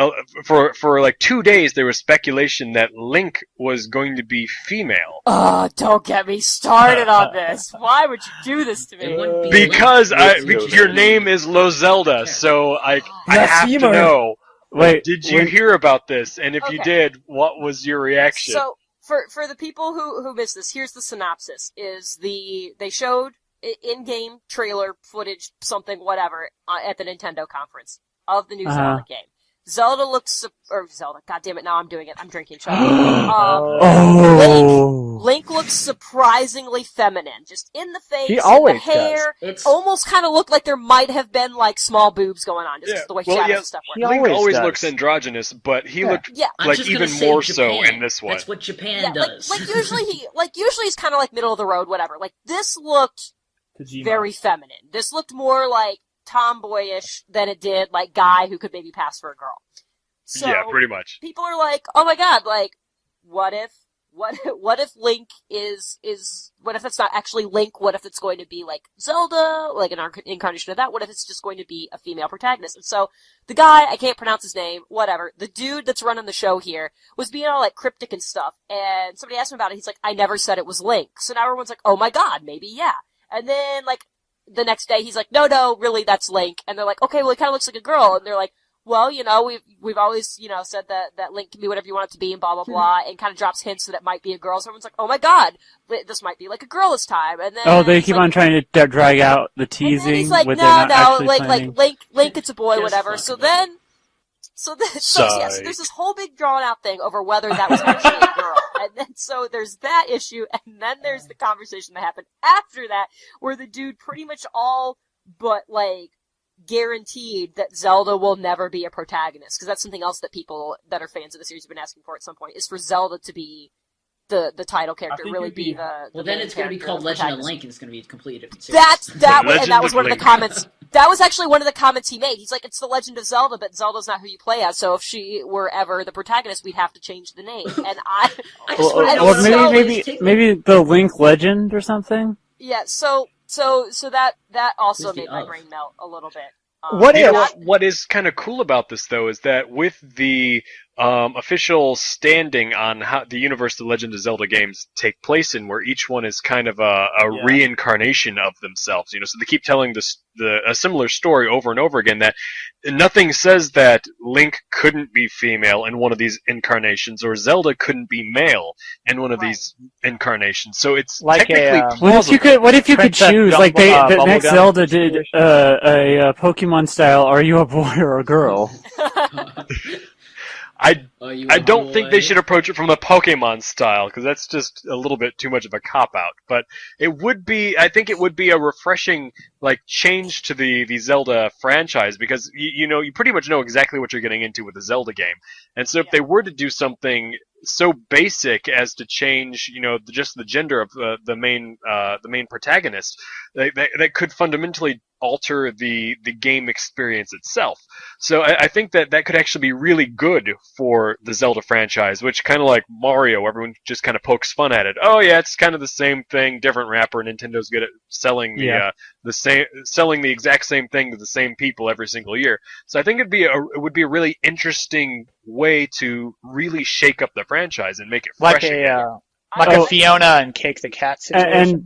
for like 2 days there was speculation that Link was going to be female. Oh, don't get me started on this. Why would you do this to It me? wouldn't be Because Link. your name is Lozelda, so I have to know. Wait, Did you hear about this? And if you Okay. did, what was your reaction? So, for the people who missed this, here's the synopsis: they showed in-game trailer footage, something, whatever, at the Nintendo conference of the new Zelda game. Zelda looks, or Zelda, god damn it, now I'm doing it. I'm drinking. Shut up. Link Oh. Link looks surprisingly feminine, just in the face, He always the hair. It's Almost kind of looked like there might have been like small boobs going on, just 'cause the way shadows and stuff He work. Link always does. looks androgynous, but he looked Yeah, I'm like just gonna even say more Japan. so in this one. That's what Japan yeah. does. Like usually he's kind of like middle of the road, whatever. Like this looked Kojima. very feminine. This looked more like tomboyish than it did like guy who could maybe pass for a girl. So Yeah, pretty much. people are like, oh my god, like what if Link is what if it's not actually Link? What if it's going to be like Zelda, like an incarnation of that? What if it's just going to be a female protagonist? And so the guy, I can't pronounce his name, whatever, the dude that's running the show here was being all like cryptic and stuff, and somebody asked him about it, he's like, I never said it was Link. So now everyone's like, oh my god, maybe yeah. And then like the next day he's like, no, really that's Link. And they're like, okay, well it kind of looks like a girl. And they're like, well, we've always, said that Link can be whatever you want it to be and blah, blah, blah, and kind of drops hints that it might be a girl. So everyone's like, oh my god, this might be like a girl this time. And then They keep on trying to drag out the and teasing. then he's like, with no, they're not actually planning. Link, it's a boy, Just whatever. fucking So it. then, so there's this whole big drawn out thing over whether that was actually a girl. And then, so there's that issue, and then there's the conversation that happened after that, where the dude pretty much all but, like, guaranteed that Zelda will never be a protagonist, because that's something else that people that are fans of the series have been asking for at some point, is for Zelda to be the title character, think really it'd be be- the Well, then main it's going to be character, called the Legend of protagonist. Link, and it's going to be a completely different series. And Legend that was of one of the Link. comments. That was actually one of the comments he made. He's like, it's the Legend of Zelda, but Zelda's not who you play as, so if she were ever the protagonist, we'd have to change the name. And I just wanna know well, what maybe- Zelda is maybe taking. maybe the Link Legend or something. yeah, so that also Who's the made my of? brain melt a little bit. What You if? know what is kind of cool about this, though, is that with the official standing on how the universe the Legend of Zelda games take place in, where each one is kind of a reincarnation of themselves, so they keep telling a similar story over and over again, that nothing says that Link couldn't be female in one of these incarnations, or Zelda couldn't be male in one of these incarnations. So it's Like technically a, plausible. What if you could Princess choose? Like the next Bubblegum Zelda did situation. a Pokemon style. Are you a boy or a girl? I don't think they should approach it from the Pokemon style, because that's just a little bit too much of a cop-out. But I think it would be a refreshing, change to the Zelda franchise, because you pretty much know exactly what you're getting into with a Zelda game. And so if they were to do something so basic as to change, just the gender of the main protagonist, that could fundamentally alter the game experience itself. So I think that could actually be really good for the Zelda franchise, which kind of like Mario, everyone just kind of pokes fun at it. Oh yeah, it's kind of the same thing, different wrapper. Nintendo's good at selling selling the exact same thing to the same people every single year. So I think it would be a really interesting way to really shake up the franchise and make it fresh like again. a Fiona and Cake the Cat situation.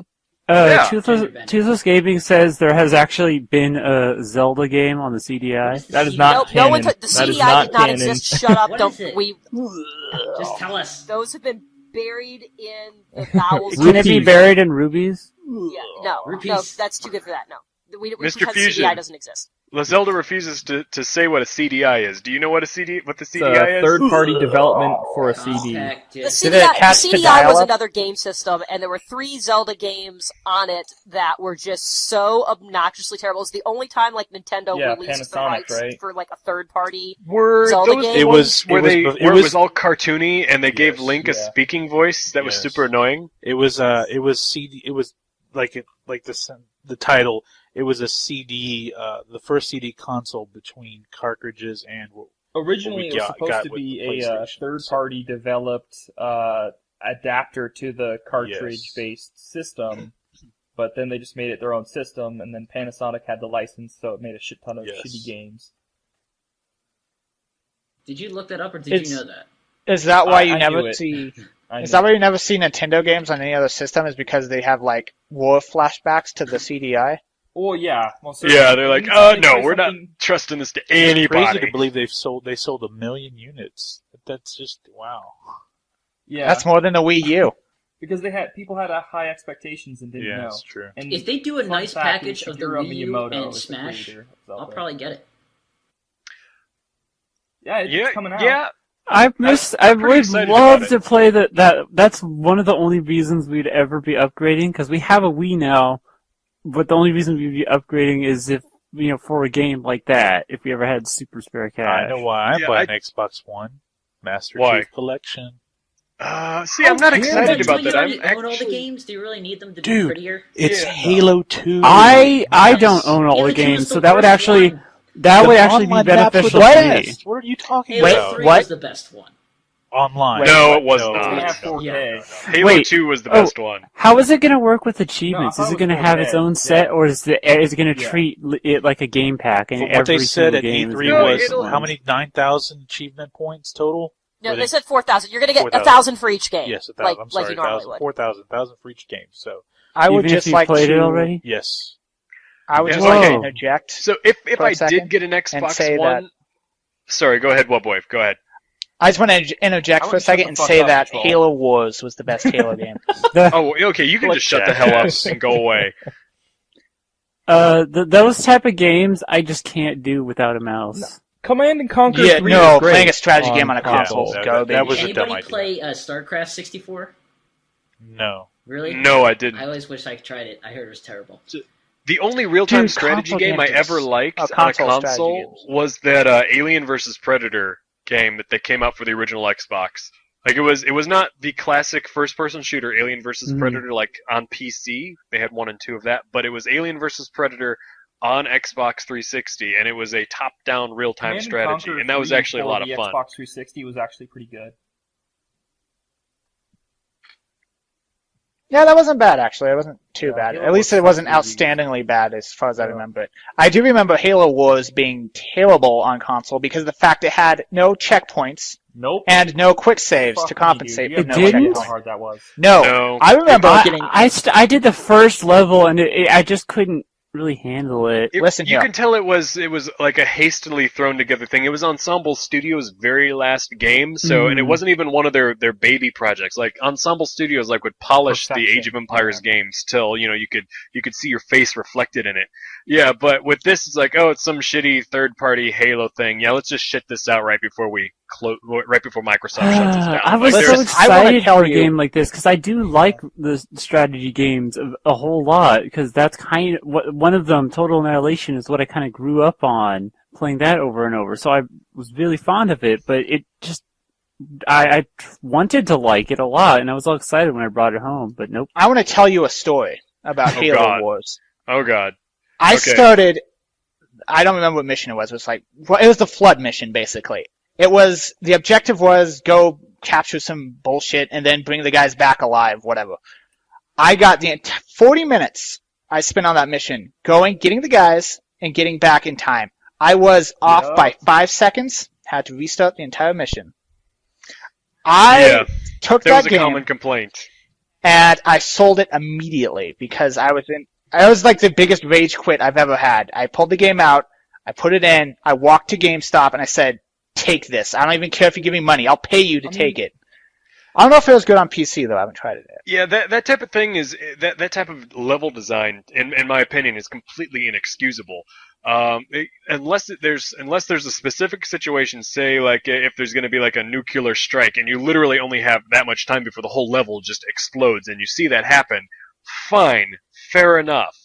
And Toothless Gaming says there has actually been a Zelda game on the CDI. That is not no one canon. the That is CDI not did not canon. exist. Shut up! What Don't is it? we? Just tell us. Those have been buried in the bowels. Can it be buried in rubies? Yeah, no, Rupees. that's too good for that. No, we Mr. pretend Fusion. CDI doesn't exist. Zelda refuses to say what a CDI is. Do you know what the It's CDI a is? third-party development for a CD. Contact The it. Did it CDI, attach the to CDI was dial-up? another game system, and there were 3 Zelda games on it that were just so obnoxiously terrible. It was the only time Nintendo Yeah, released the Panasonic, rights right? for a third party. Were Zelda those game? the It ones was- where it was- it was all cartoony and they gave Yes, Link a yeah. speaking voice that was Yes. super annoying? It was CD. It was like the title. It was a CD, the first CD console between cartridges and. Originally, we it was got supposed to with be a PlayStation, third-party developed adapter to the cartridge-based system, but then they just made it their own system, and then Panasonic had the license, so it made a shit ton of Yes. shitty games. Did you look that up, or did It's- you know that? Is that why you I knew never it. see? I Is know. that why you never see Nintendo games on any other system? Is because they have war flashbacks to the CDI? Well, yeah. Most Yeah, certainly. they're like, They oh play no, we're not something- trusting this to It's crazy anybody. to believe they sold 1 million units. That's just wow. Yeah, That's more than the Wii U. because people had high expectations and didn't Yeah, know. that's true. And If they do a fun nice fact package is of the Shigeru Wii U Miyamoto and is the Smash, creator of I'll Zelda. probably get it. Yeah, it's coming out. Yeah, I pretty would excited love about to it. play that's one of the only reasons we'd ever be upgrading, because we have a Wii now, but the only reason we'd be upgrading is if, for a game like that, if we ever had super spare cash. I know why I'm Yeah, buying Xbox One. Master Why? Chief Collection. See, I'm not excited Don't about you that. already I'm own all the actually... games? Do you really need them to be Dude, prettier? It's Yeah. Halo 2. I don't own all Halo the 2 was games, the so that would worst actually one. that would actually be online maps were beneficial the to me. best. What are you talking Halo about? 3 What? was the best one. Online. No, it was No, not. We no, have no, 4K. no. Halo Wait, 2 was the oh. best one. How is it going to work with achievements? No, I Is it thought going it to was have its 4K, own set, yeah. or is it going to Yeah. treat it like a game pack? And From every what they said single at game E3 is No, was it'll- how many 9,000 achievement points total? No, Or they they- said 4,000. You're going to get 4,000. 1,000 for each game. Yes, 1,000. I'm sorry, like you normally 1,000, would. 4,000, 1,000 for each game. So I would Even just if you like played to. it already. yes, I would Yeah, just whoa. like to interject. So if For a I second, did get an and Xbox say One... that- Sorry, go ahead, Webwave. Go ahead. I just want to interject I for a would shut second the and fuck say up, that Control. Halo Wars was the best Halo game. Oh, okay, you can What just shut the hell up jackass. and go away. Those type of games I just can't do without a mouse. Command and Conquer Yeah, 3 no, is great playing a strategy game on a console Yeah, is that- garbage. that was a dumb Anybody idea. play StarCraft 64? no. Really? No, I I didn't. always wish I tried it. I heard it was terrible. The only real-time Dude, strategy console game I games ever are- liked oh, on a console strategy console games. was that Alien vs Predator game that they came out for the original Xbox. Like it was not the classic first-person shooter Alien vs Mhm. Predator like on PC. They had 1 and 2 of that, but it was Alien vs Predator on Xbox 360, and it was a top-down real-time Command strategy, Conquer and that was 3 actually a for lot of the fun. Xbox 360 was actually pretty good. Yeah, that wasn't bad actually. It wasn't too Yeah, bad. Halo At least was it wasn't pretty easy. outstandingly bad as far as I Yeah. remember it. I do remember Halo Wars being terrible on console because of the fact it had no checkpoints Nope. and no quick saves Fuck to me, compensate dude. for You no have no idea didn't? how checkpoint. hard that was. No, No. I remember. I did the first level and I just couldn't really handle it. Listen you here. can tell it was like a hastily thrown together thing. It was Ensemble Studios' very last game, so and it Mm. wasn't even one of their baby projects. Like Ensemble Studios would polish the Perfection. Age of Empires games till you could see your face reflected in it. Yeah, but with this, it's like, oh, it's some shitty third-party Halo thing. Yeah, let's just shit this out right before Microsoft shuts us down. I was Like, so there's- I wanna excited tell for a you- game like this because I do like the strategy games a whole lot because that's kind of one of them. Total Annihilation is what I kind of grew up on playing that over and over. So I was really fond of it, but it just I wanted to like it a lot, and I was all excited when I brought it home. But nope. I want to tell you a story about Oh, Halo God. Wars. oh god. I Okay. started. I don't remember what mission it was. It was it was the flood mission basically. It was the objective was go capture some bullshit and then bring the guys back alive, whatever. I got 40 minutes I spent on that mission, getting the guys and getting back in time. I was off Yeah. by 5 seconds. Had to restart the entire mission. I Yeah, took there was that a game common complaint. and I sold it immediately because I was like the biggest rage quit I've ever had. I pulled the game out, I put it in, I walked to GameStop and I said, take this. I don't even care if you give me money. I'll pay you to take it. I don't know if it was good on PC though. I haven't tried it yet. Yeah, that type of thing is that type of level design, in my opinion, is completely inexcusable. Unless there's a specific situation, say like if there's going to be like a nuclear strike, and you literally only have that much time before the whole level just explodes, and you see that happen, fine, fair enough.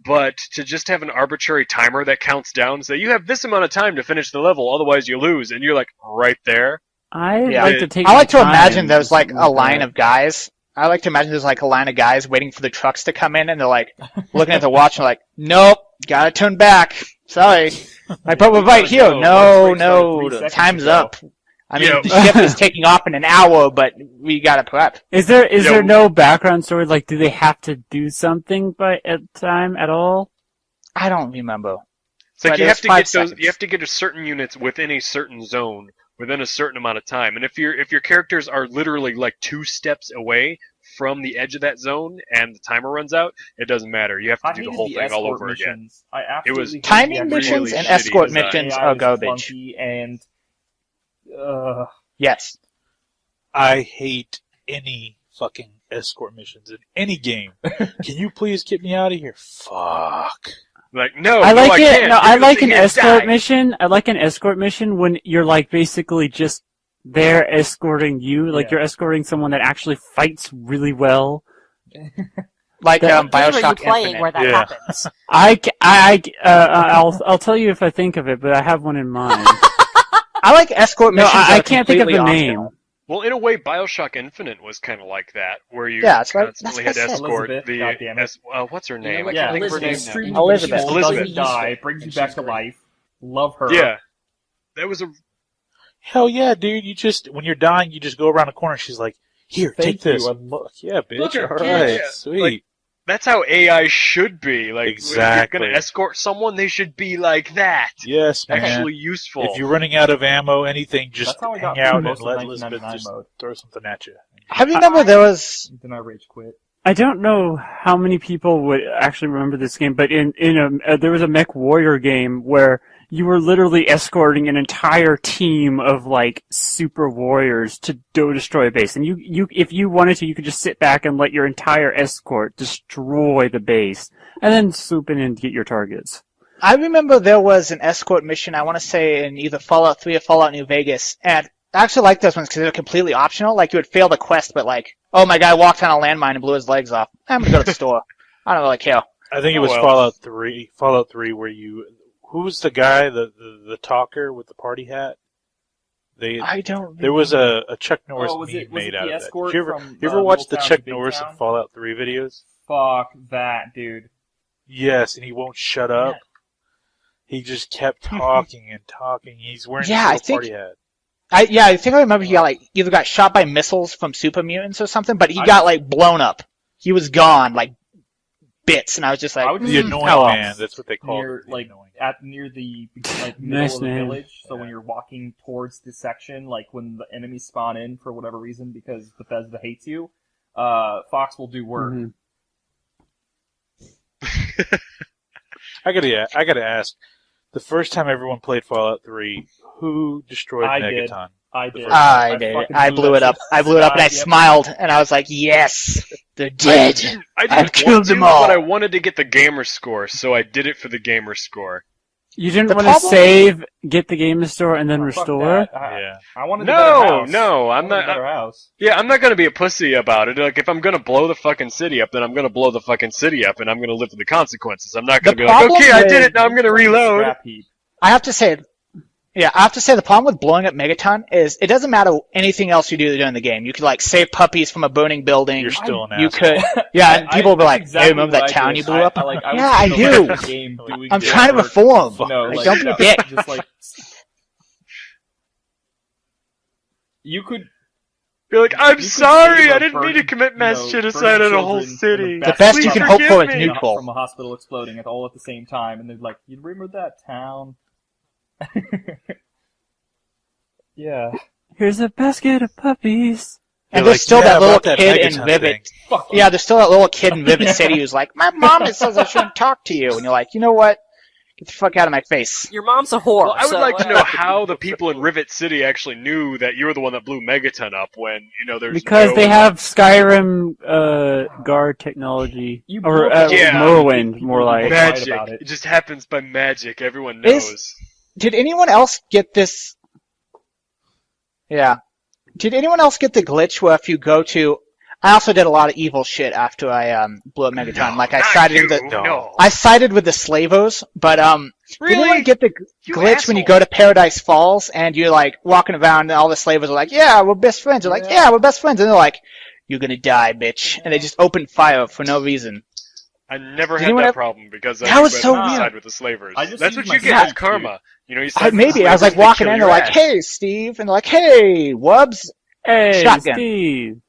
But to just have an arbitrary timer that counts down, and say you have this amount of time to finish the level, otherwise you lose, and you're like right there. I Yeah. like to take. I like to my time imagine there's for like something a line that. of guys. I like to imagine there's like a line of guys waiting for the trucks to come in and they're like looking at the watch and like, nope, gotta turn back. Sorry. My boat was right here. go. No, Lunch break no, started 3 seconds time's ago. up. I mean, Yeah. the ship is taking off in an hour, but we gotta prep. Is there Yeah. no background story? Like, do they have to do something at time at all? I don't remember. It's like But you it have was to 5 get those. seconds. You have to get a certain units within a certain zone within a certain amount of time. And if your characters are literally like 2 steps away from the edge of that zone and the timer runs out, it doesn't matter. You have to I do the hated whole the thing all escort over again. missions. I absolutely was hated Timing the missions escort really and shitty escort design. missions AI are was garbage. clunky and Yes. I hate any fucking escort missions in any game. Can you please get me out of here? Fuck. Like no, I like it. can't. No, You're I gonna like sit an here and escort die. mission. I like an escort mission when you're like basically just they're escorting you, like Yeah. you're escorting someone that actually fights really well. Like That- What game are you Bioshock playing Infinite. where that Yeah. happens? I'll tell you if I think of it, but I have one in mind. I like escort No, missions. I that are can't think of the completely name. optional. Well, in a way, Bioshock Infinite was kind of like that, where you Yeah, that's right. constantly That's had what I to said. escort Elizabeth, the. goddammit. What's her You know name? what? I can't think of her Elizabeth. name It's now. extremely Elizabeth. useful. Elizabeth. Doesn't die. Useful. Brings you And back she's to great. life. Love her. Yeah, that was a. Hell yeah, dude! You just when you're dying, you just go around a corner. She's like, "Here, Thank take this." you. Yeah, bitch. Look her, All yeah, right, yeah. sweet. Like, that's how AI should be. Like, Exactly. if you're gonna escort someone, they should be like that. Yes, man. Actually useful. If you're running out of ammo, anything, just That's how I hang got out through and most of let 1999 Elizabeth just mode. throw something at you. I remember there was. Then I rage quit. I don't know how many people would actually remember this game, but there was a Mech Warrior game where you were literally escorting an entire team of like super warriors to go destroy a base, and you if you wanted to, you could just sit back and let your entire escort destroy the base, and then swoop in and get your targets. I remember there was an escort mission. I want to say in either Fallout 3 or Fallout New Vegas, and I actually like those ones because they're completely optional. Like you would fail the quest, but like, oh my guy walked on a landmine and blew his legs off. I'm gonna go to the store. I don't really care. I think it Oh, was well. Fallout 3. Fallout 3, where you, who was the guy, the talker with the party hat? I don't. There was a Chuck Norris was meme it made the out of that. escort Did you ever, from, you ever watch the Little Town Chuck to Big Norris Town? and Fallout 3 videos? Fuck that, dude. Yes, and he won't shut up. He just kept talking and talking. He's wearing Yeah, I his little party hat. I think I remember he got like either got shot by missiles from super mutants or something, but he got like blown up. He was gone like bits, and I was just like, I would The just annoying oh, well. man, that's what they call near it. the like annoying. near the like Nice middle of the name. village. So when you're walking towards the section, like when the enemies spawn in for whatever reason because Bethesda hates you, Fox will do work. Mhm. I gotta ask. The first time everyone played Fallout 3, who destroyed I did. Megaton? I did. I did it. fucking I blew it that up. shit. I blew it up, and I Yep. smiled, and I was like, yes, they're I dead. didn't I've want killed to, them all. but I wanted to get the gamer score, so I did it for the gamer score. You didn't The want to problem- save, get the game store, and then Fuck restore? that. Yeah. I wanted a better house. No, I I'm wanted a not. better house. Yeah, I'm not gonna be a pussy about it. Like, if I'm gonna blow the fucking city up, then I'm gonna blow the fucking city up, and I'm gonna live with the consequences. I'm not gonna The be like, problem okay, I did with- it, now I'm gonna reload. Scrap heap. I have to say, the problem with blowing up Megaton is it doesn't matter anything else you do during the game. You could like save puppies from a burning building. You're still an You asshole. could, yeah, and people will be that's like, exactly "Hey, remember that what I town did. you blew up?" I Yeah, I was do. the game doing I'm good trying to work. reform. No, Like, like, don't be a dick. Just like you could. You're like, I'm You could sorry, save I a didn't mean to burden- commit mass you know, genocide burden on a whole children city. in The best Please you can hope forgive for is me. neutral. From a hospital exploding at all at the same time, and they're like, "You remember that town?" Yeah. Here's a basket of puppies. And You're there's like, still yeah, that little about that kid in Megaton Vivid. thing. Fuck Yeah, there's still that little kid in Vivid City who's like, "My mom says I shouldn't talk to you," and you're like, "You know what? Get the fuck out of my face." Your mom's a whore. Well, I would so, like to know how the people in Rivet City actually knew that you were the one that blew Megaton up when, there's Because no... they have Skyrim guard technology. You Or blew up Yeah. Morrowind, people more who like. lied magic. about It it. just happens by magic. Everyone Is- knows. Did anyone else get this? Yeah. Did anyone else get the glitch where if you go to? I also did a lot of evil shit after I blew up Megaton. No, like I not sided you, with the no. I sided with the Slavos, but did anyone Really? get the You glitch when you asshole. go to Paradise Falls and you're like walking around and all the Slavos are like, "Yeah, we're best friends." They're like, "Yeah, we're best friends," and they're like, "You're gonna die, bitch," and they just open fire for no reason. I never Did had anyone that have- problem because That I was so went weird. side with the slavers. I just That's used what you my get as side, karma. You side with the Maybe I was like slavers, they walking kill in, your they're like, ass. "Hey, Steve," and they're like, "Hey, Wubs." Hey, Shotgun. Steve.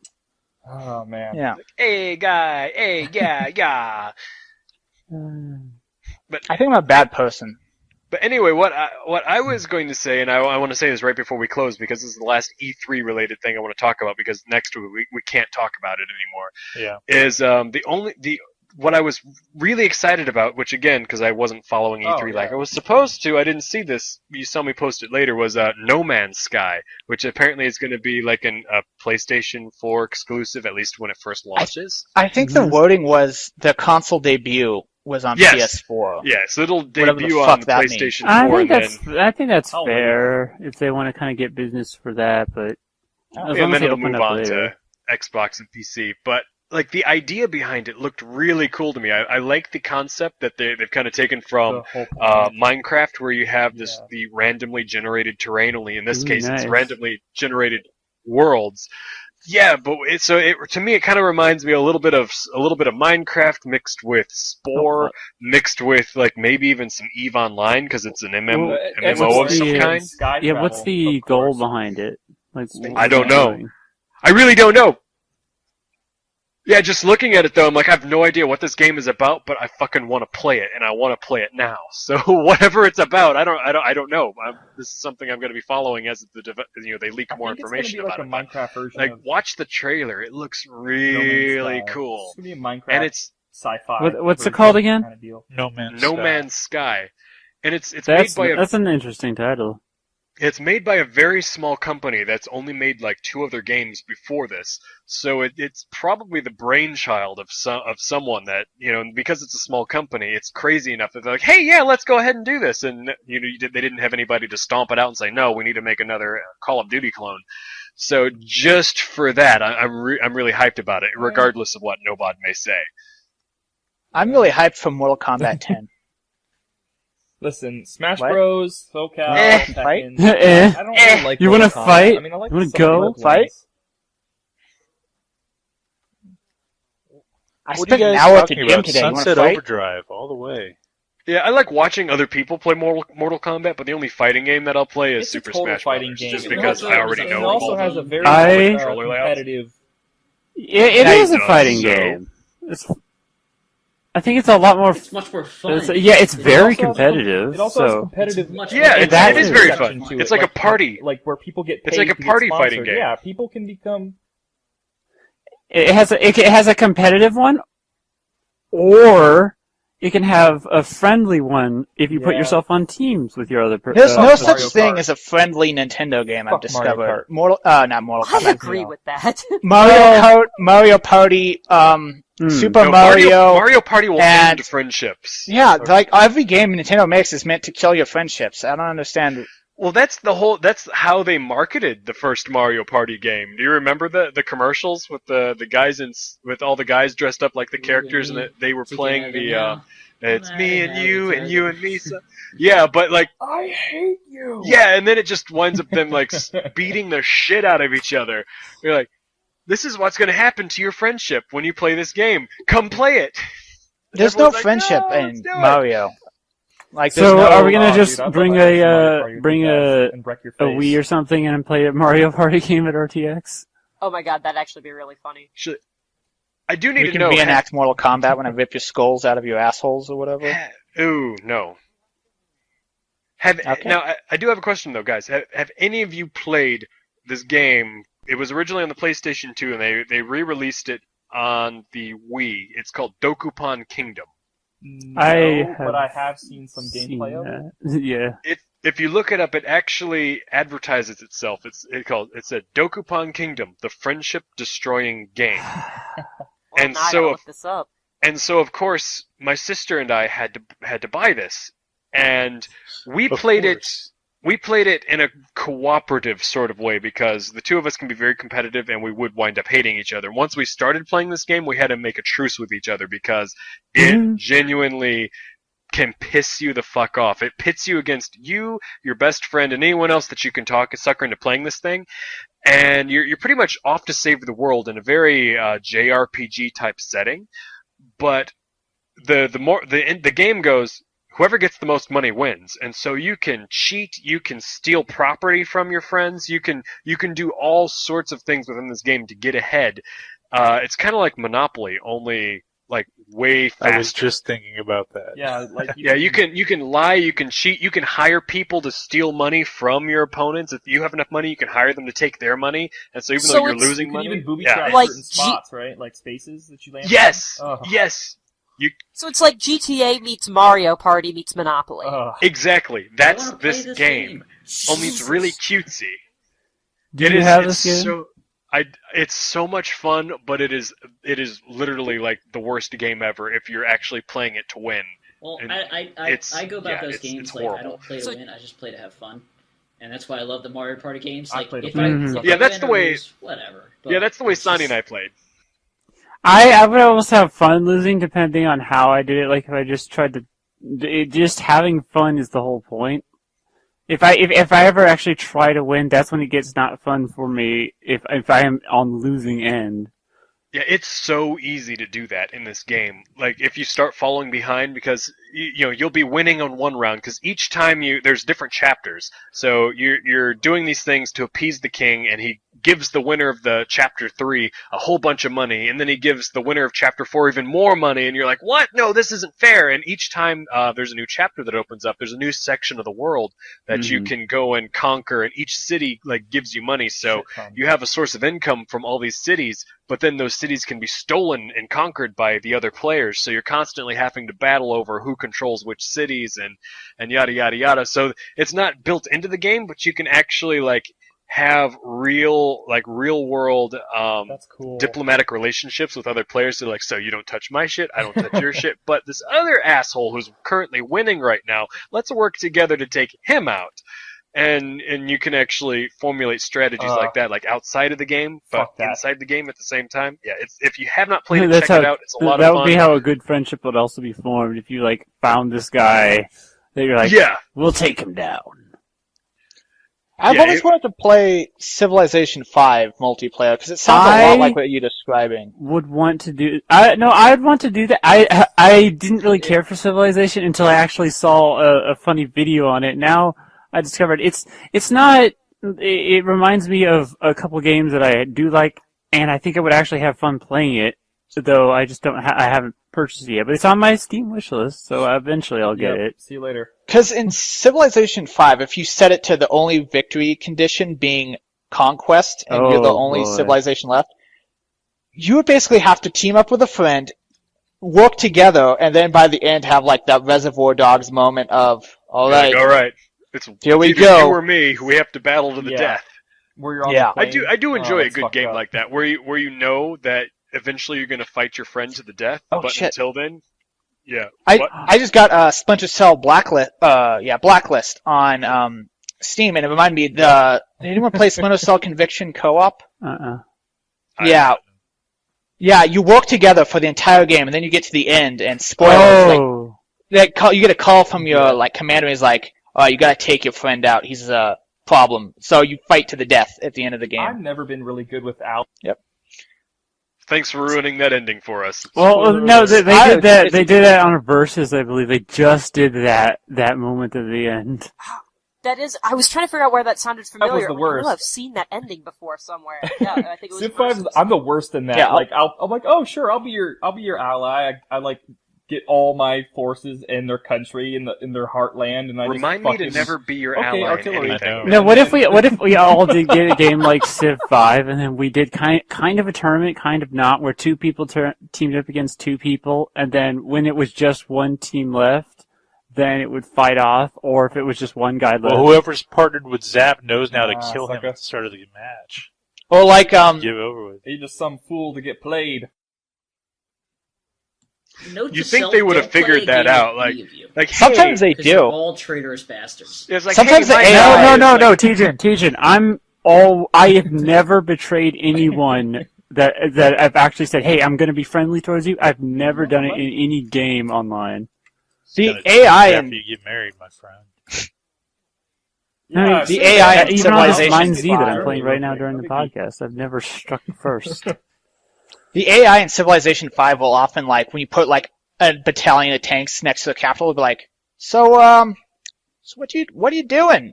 Oh man. Yeah, Hey guy, hey yeah. I think I'm a bad person. But anyway, what I was going to say, and I want to say this right before we close because this is the last E3 related thing I want to talk about because next week we can't talk about it anymore. Yeah. Is what I was really excited about, which again, because I wasn't following E3 like I was supposed to, I didn't see this. You saw me post it later. Was No Man's Sky, which apparently is going to be like a PlayStation 4 exclusive, at least when it first launches. I think the wording was the console debut was on Yes. PS4. Yeah, so it'll Whatever the debut fuck on the that PlayStation I 4 think and that's then I think that's Oh, fair if they want to kind of get business for that, but as long and as then they it'll open move up on later. to Xbox and PC. But like the idea behind it looked really cool to me. I like the concept that they've kind of taken from The whole point. Minecraft, where you have this Yeah. the randomly generated terrain. Only in this Ooh, case, it's nice. randomly generated worlds. Yeah, but to me, it kind of reminds me a little bit of Minecraft mixed with Spore, mixed with like maybe even some Eve Online because it's an Well, MMO of what's some the, kind. Sky Yeah, what's travel, the of goal course. behind it? Like, what I are don't they know. doing? I really don't know. Yeah, just looking at it though, I'm like, I have no idea what this game is about, but I fucking want to play it, and I want to play it now. So whatever it's about, I don't know. This is something I'm going to be following as they leak I more think information it's gonna be about like it. a Minecraft version Like, of watch the trailer; it looks No Man's really Sky. cool, It's gonna be a Minecraft and it's sci-fi. What's it version called again? Kind of deal. No Man's No Sky. Man's Sky, and it's That's made by that's an interesting title. It's made by a very small company that's only made like 2 other games before this. So it's probably the brainchild of someone that, because it's a small company, it's crazy enough that they're like, hey, yeah, let's go ahead and do this. And, they didn't have anybody to stomp it out and say, no, we need to make another Call of Duty clone. So just for that, I'm really hyped about it, regardless of what Nobod may say. I'm really hyped for Mortal Kombat 10. Listen, Smash What? Bros, SoCal, Fight? Tekken. Eh. I don't really like You Mortal wanna Kombat. fight? I mean, I like You wanna some go? of the old Fight? ones. I What spent are you an guys hour at the talking gym about? today. You want to Sunset fight? Overdrive, all the way. Yeah, I like watching other people play Mortal Kombat, but the only fighting game that I'll play is It's Super a total Smash fighting Brothers, game. just It because also- I already it know It all also the has a very I- controller layouts. competitive. It Yeah, is it a does, fighting so- game. I think it's a lot more. It's much more fun. It's very also has competitive. It also has So competitive. It's much Yeah, more it fun. is very section fun. to It's it, like a party. like where people get paid It's like a to get party fighting sponsored. game. Yeah, people can become. it has a competitive one, or you can have a friendly one if you put Yeah. yourself on teams with your other person. There's no Mario such Kart. thing as a friendly Nintendo game, I've Fuck Mario discovered. Kart. Not Mortal I Kombat. agree with that. Mario Party, Super No, Mario. Mario Party will and- end friendships. Yeah, like every game Nintendo makes is meant to kill your friendships. I don't understand. Well, that's how they marketed the first Mario Party game. Do you remember the commercials with the guys with all the guys dressed up like the characters and they were playing the it's me and you and me. So, yeah, but like I hate you. yeah, and then it just winds up them like beating the shit out of each other. You're like, this is what's going to happen to your friendship when you play this game. Come play it. There's no Everyone's like, friendship "No, in let's do it." Mario. Like, there's So no. are we gonna Oh, just dude, I'd bring love to actually Mario Party with bring you a guys and wreck your a face. Wii or something and play a Mario Party game at RTX? Oh my god, that'd actually be really funny. I do need We to can know. reenact Mortal Kombat when I rip your skulls out of your assholes or whatever. Ooh, no. Okay. Now I do have a question though, guys. Have any of you played this game? It was originally on the PlayStation 2, and they re-released it on the Wii. It's called Dokupon Kingdom. No, but I have seen some gameplay of it. That. Yeah. If you look it up, it actually advertises itself. It's a Dokupon Kingdom, the friendship destroying game. Well, And now I so gotta if- look this up. And so, of course, my sister and I had to buy this, and we Of played course. it. We played it in a cooperative sort of way because the two of us can be very competitive, and we would wind up hating each other. Once we started playing this game, we had to make a truce with each other because it Mhm. genuinely can piss you the fuck off. It pits you against you, your best friend, and anyone else that you can sucker into playing this thing. And you're pretty much off to save the world in a very JRPG type setting. But the game goes, whoever gets the most money wins, and so you can cheat, you can steal property from your friends, you can do all sorts of things within this game to get ahead. It's kind of like Monopoly, only like way faster. I was just thinking about that. Yeah, like Yeah, you can lie, you can cheat, you can hire people to steal money from your opponents. If you have enough money, you can hire them to take their money. And so even So though you're it's- losing You can money, even booby yeah. trap Like certain spots, right? Like spaces that you land. Yes, on. Ugh. yes, So it's like GTA meets Mario Party meets Monopoly. Ugh. exactly. I That's wanna play this this game. Only it's really cutesy. Do you have this game? So It's so much fun, but it is literally like the worst game ever if you're actually playing it to win. Well, And I go about those games it's like I horrible. don't play to win, I just play to have fun. And that's why I love the Mario Party games. I Like, play to if win. if Yeah, I that's win the or way- lose, whatever. Yeah, that's the way it's Sonny just- and I played. I would almost have fun losing depending on how I did it. Like if I just tried to, just having fun is the whole point. If I ever actually try to win, that's when it gets not fun for me. If I am on the losing end. Yeah, it's so easy to do that in this game. Like if you start falling behind, because you'll be winning on one round, because each time there's different chapters. So you're doing these things to appease the king, and he gives the winner of the chapter 3 a whole bunch of money, and then he gives the winner of chapter 4 even more money, and you're like, what? No, this isn't fair. And each time there's a new chapter that opens up, there's a new section of the world that you can go and conquer, and each city like gives you money. So you have a source of income from all these cities, but then those cities can be stolen and conquered by the other players. So you're constantly having to battle over who controls which cities and yada yada yada. So it's not built into the game, but you can actually like have real world That's cool. diplomatic relationships with other players. So like, so you don't touch my shit, I don't touch your shit, but this other asshole who's currently winning right now, let's work together to take him out. And you can actually formulate strategies like that, like outside of the game, but Fuck that. inside the game at the same time. Yeah, if you have not played it, That's check it how- out. It's a lot that of would fun. be how a good friendship would also be formed. If you like found this guy, that you're like, Yeah, we'll take him down. I've Yeah, always wanted to play Civilization 5 multiplayer because it sounds a lot like what you're describing. Would want to do. I'd want to do that. I didn't really care for Civilization until I actually saw a funny video on it. Now I discovered it's not. It reminds me of a couple games that I do like, and I think I would actually have fun playing it. Though I just don't. I haven't purchased it yet, but it's on my Steam wish list, so eventually I'll get Yep. it. See you later. Because in Civilization 5, if you set it to the only victory condition being conquest, and you're the Oh, only boy. civilization left, you would basically have to team up with a friend, work together, and then by the end have like that Reservoir Dogs moment of, all right, all right. It's here we either go. you or me. We have to battle to the Yeah. death. Where you're on Yeah. the I plane. do enjoy a that's good fucked game up. like that, where you know that eventually you're going to fight your friend to the death, Oh, but shit. until then, yeah. What? I just got Splinter Cell Blacklist on Steam, and it reminded me, did anyone play Splinter Cell Conviction Co-op? Yeah. Yeah, you work together for the entire game, and then you get to the end, and spoilers, Oh. you get a call from your like commander, and he's like, "Oh, you gotta take your friend out. He's a problem." So you fight to the death at the end of the game. I've never been really good with Al. Thanks for ruining that ending for us. Well, no, they I- did that. it's- They did that on a Versus, I believe. They just did that moment at the end. That is, I was trying to figure out where that sounded familiar. the I'm like, worst. I know I've seen that ending before somewhere. Yeah, I think it was Civ 5, Versus. I'm the worst in that. Yeah, like I'm like, oh sure, I'll be your ally. I like get all my forces in their country in their heartland, and I Remind just me to fucking- never be your Okay, ally in artillery. anything. No, what if we all did get a game like Civ 5, and then we did kind of a tournament, kind of not, where two people teamed up against two people, and then when it was just one team left, then it would fight off, or if it was just one guy left. Well, whoever's partnered with Zap knows now to Ah, kill him sucker. at the start of the match. Or like Give it over with. He's just some fool to get played. Note You to think self, they would have don't play figured a that game out? with any of you. Like sometimes hey, they 'Cause you're do. all traitorous bastards. it's like, sometimes hey, the my AI guy No, is like- Tejan. I have never betrayed anyone that I've actually said, hey, I'm going to be friendly towards you. I've never done it in any game online. The Gonna AI change and after you get married, my friend. I mean, the AI and even on this Civilization Mind Z that 5. I'm playing right now during the podcast, I've never struck first. the AI in Civilization 5 will often like when you put like a battalion of tanks next to the capital, it'll be like, so what are you doing?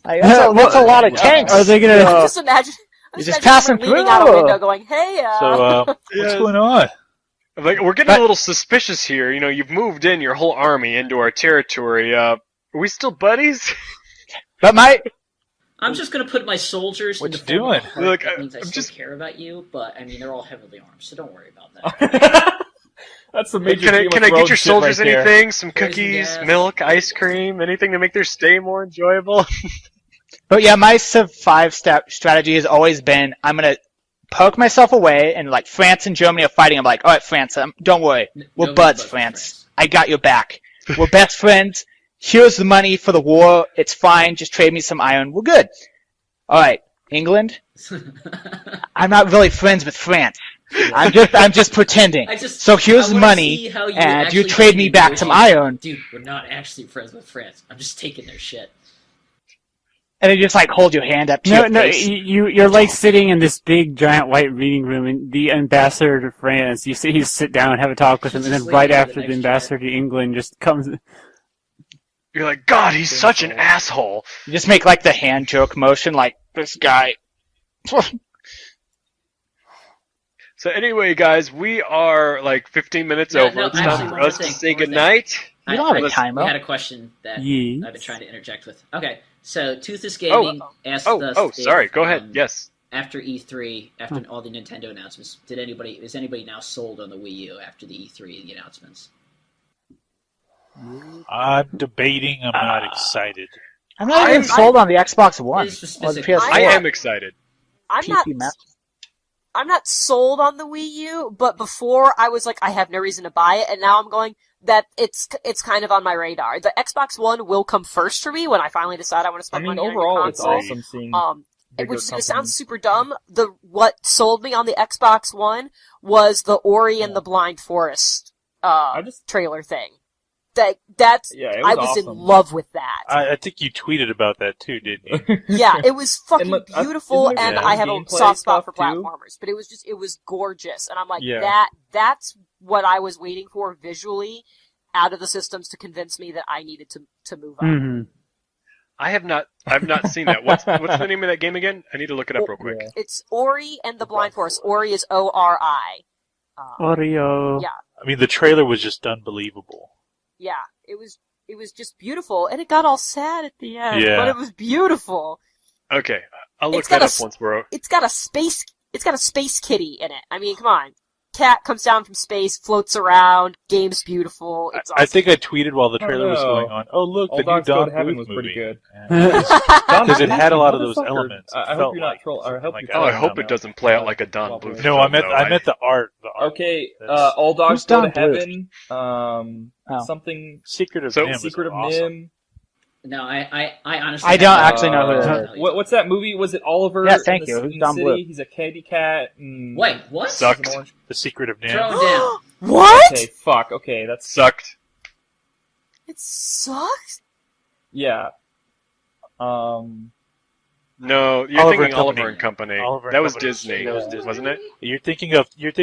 Like, that's a lot of tanks. Are they gonna? Just imagine. You're just imagine passing someone leaning through. out a window going, hey, So, what's Yeah. going on? Like, we're getting a little suspicious here. You know, you've moved in your whole army into our territory. Are we still buddies? But I'm just gonna put my soldiers. What in you the form of doing? a heart. Look, that means I I'm still just- care about you, but I mean they're all heavily armed, so don't worry about that. That's the major. Can I Game of get Thrones your shit soldiers right there. anything? Some Poison cookies, gas. milk, ice cream, anything to make their stay more enjoyable? yeah, my Civ 5 strategy has always been, I'm gonna poke myself away, and like France and Germany are fighting. I'm like, all right, France, don't worry, we're Nobody's buds, buds, France. I got your back. We're best friends. Here's the money for the war. It's fine. Just trade me some iron. We're good. All right, England. I'm not really friends with France. I'm just pretending. So here's I wanna money, see how you and you actually trade me back some negotiate. iron. Dude, we're not actually friends with France. I'm just taking their shit. And they just like hold your hand up to No, your no, face. you're like sitting in this big giant white reading room, and the ambassador to France, you see, sit down and have a talk with him, and then Just right wait for the after the next ambassador to England just comes. You're like, God, he's such an asshole. You just make like the hand joke motion, like this guy. So anyway, guys, we are like 15 minutes No, over. no, It's actually, time for one more us to thing, say one more thing. goodnight. You don't have a We timer. had a question that Yes. I've been trying to interject with. Okay, so Toothless Gaming asked us. Oh, if, sorry. Go ahead. Yes. After E3, after all the Nintendo announcements, is anybody now sold on the Wii U after the E3 announcements? I'm debating. I'm not excited. I'm not even sold on the Xbox One It's just or the specific. PS4. I am excited. I'm PC Max. I'm not sold on the Wii U, but before I was like, I have no reason to buy it, and now I'm going that it's kind of on my radar. The Xbox One will come first for me when I finally decide I want to I spend mean, money overall, on a it's console. awesome seeing. Which is going to sound companies. super dumb. What sold me on the Xbox One was the Ori and the Blind Forest trailer thing. That's Yeah, it I was was in awesome. love with that. I think you tweeted about that too, didn't you? Yeah, it was fucking look, beautiful, isn't there and some I have a gameplay soft spot for stuff, too? platformers. But it was gorgeous, and I'm like, Yeah. that's what I was waiting for visually out of the systems to convince me that I needed to move on. Mm-hmm. I've not seen that. What's the name of that game again? I need to look it up real quick. Yeah. It's Ori and the Blind Forest. Ori is Ori. Oreo. Yeah, I mean, the trailer was just unbelievable. yeah. It was just beautiful, and it got all sad at the end, Yeah. but it was beautiful. Okay, I'll look It's got that a up once we're. It's got a space kitty in it. I mean, come on. Cat comes down from space, floats around, game's beautiful. It's awesome. I think I tweeted while the trailer was no. going on. Oh, look, All the new Dogs Go Don to Heaven Bluth was movie. pretty good. Because it had a lot of those Motherfucker. elements. I It hope felt you're not like troll. I hope like you. that. Oh, I don't hope know. it doesn't play out like a Don Well, Bluth. No, film, I meant though. the art. The art. Okay, That's- All Dogs Who's Go to Don Bluth? Heaven. Oh. Something. Secret of So- Nim. Secret of awesome. Nim. No, I honestly. I don't have no actually know who idea. that is. What's that movie? Was it Oliver? Yeah, thank in you. the, Who's in Don the city? Bluth? He's a candy cat. And Wait, what? Sucked. He's an orange- The Secret of Nim. Throw him down. What? Okay, fuck. Okay, that's Sucked. It sucks. yeah. No, you're Oliver thinking and Oliver Company. and Company. Oliver and That was Company. Disney. That was Disney. Wasn't it? You're thinking of an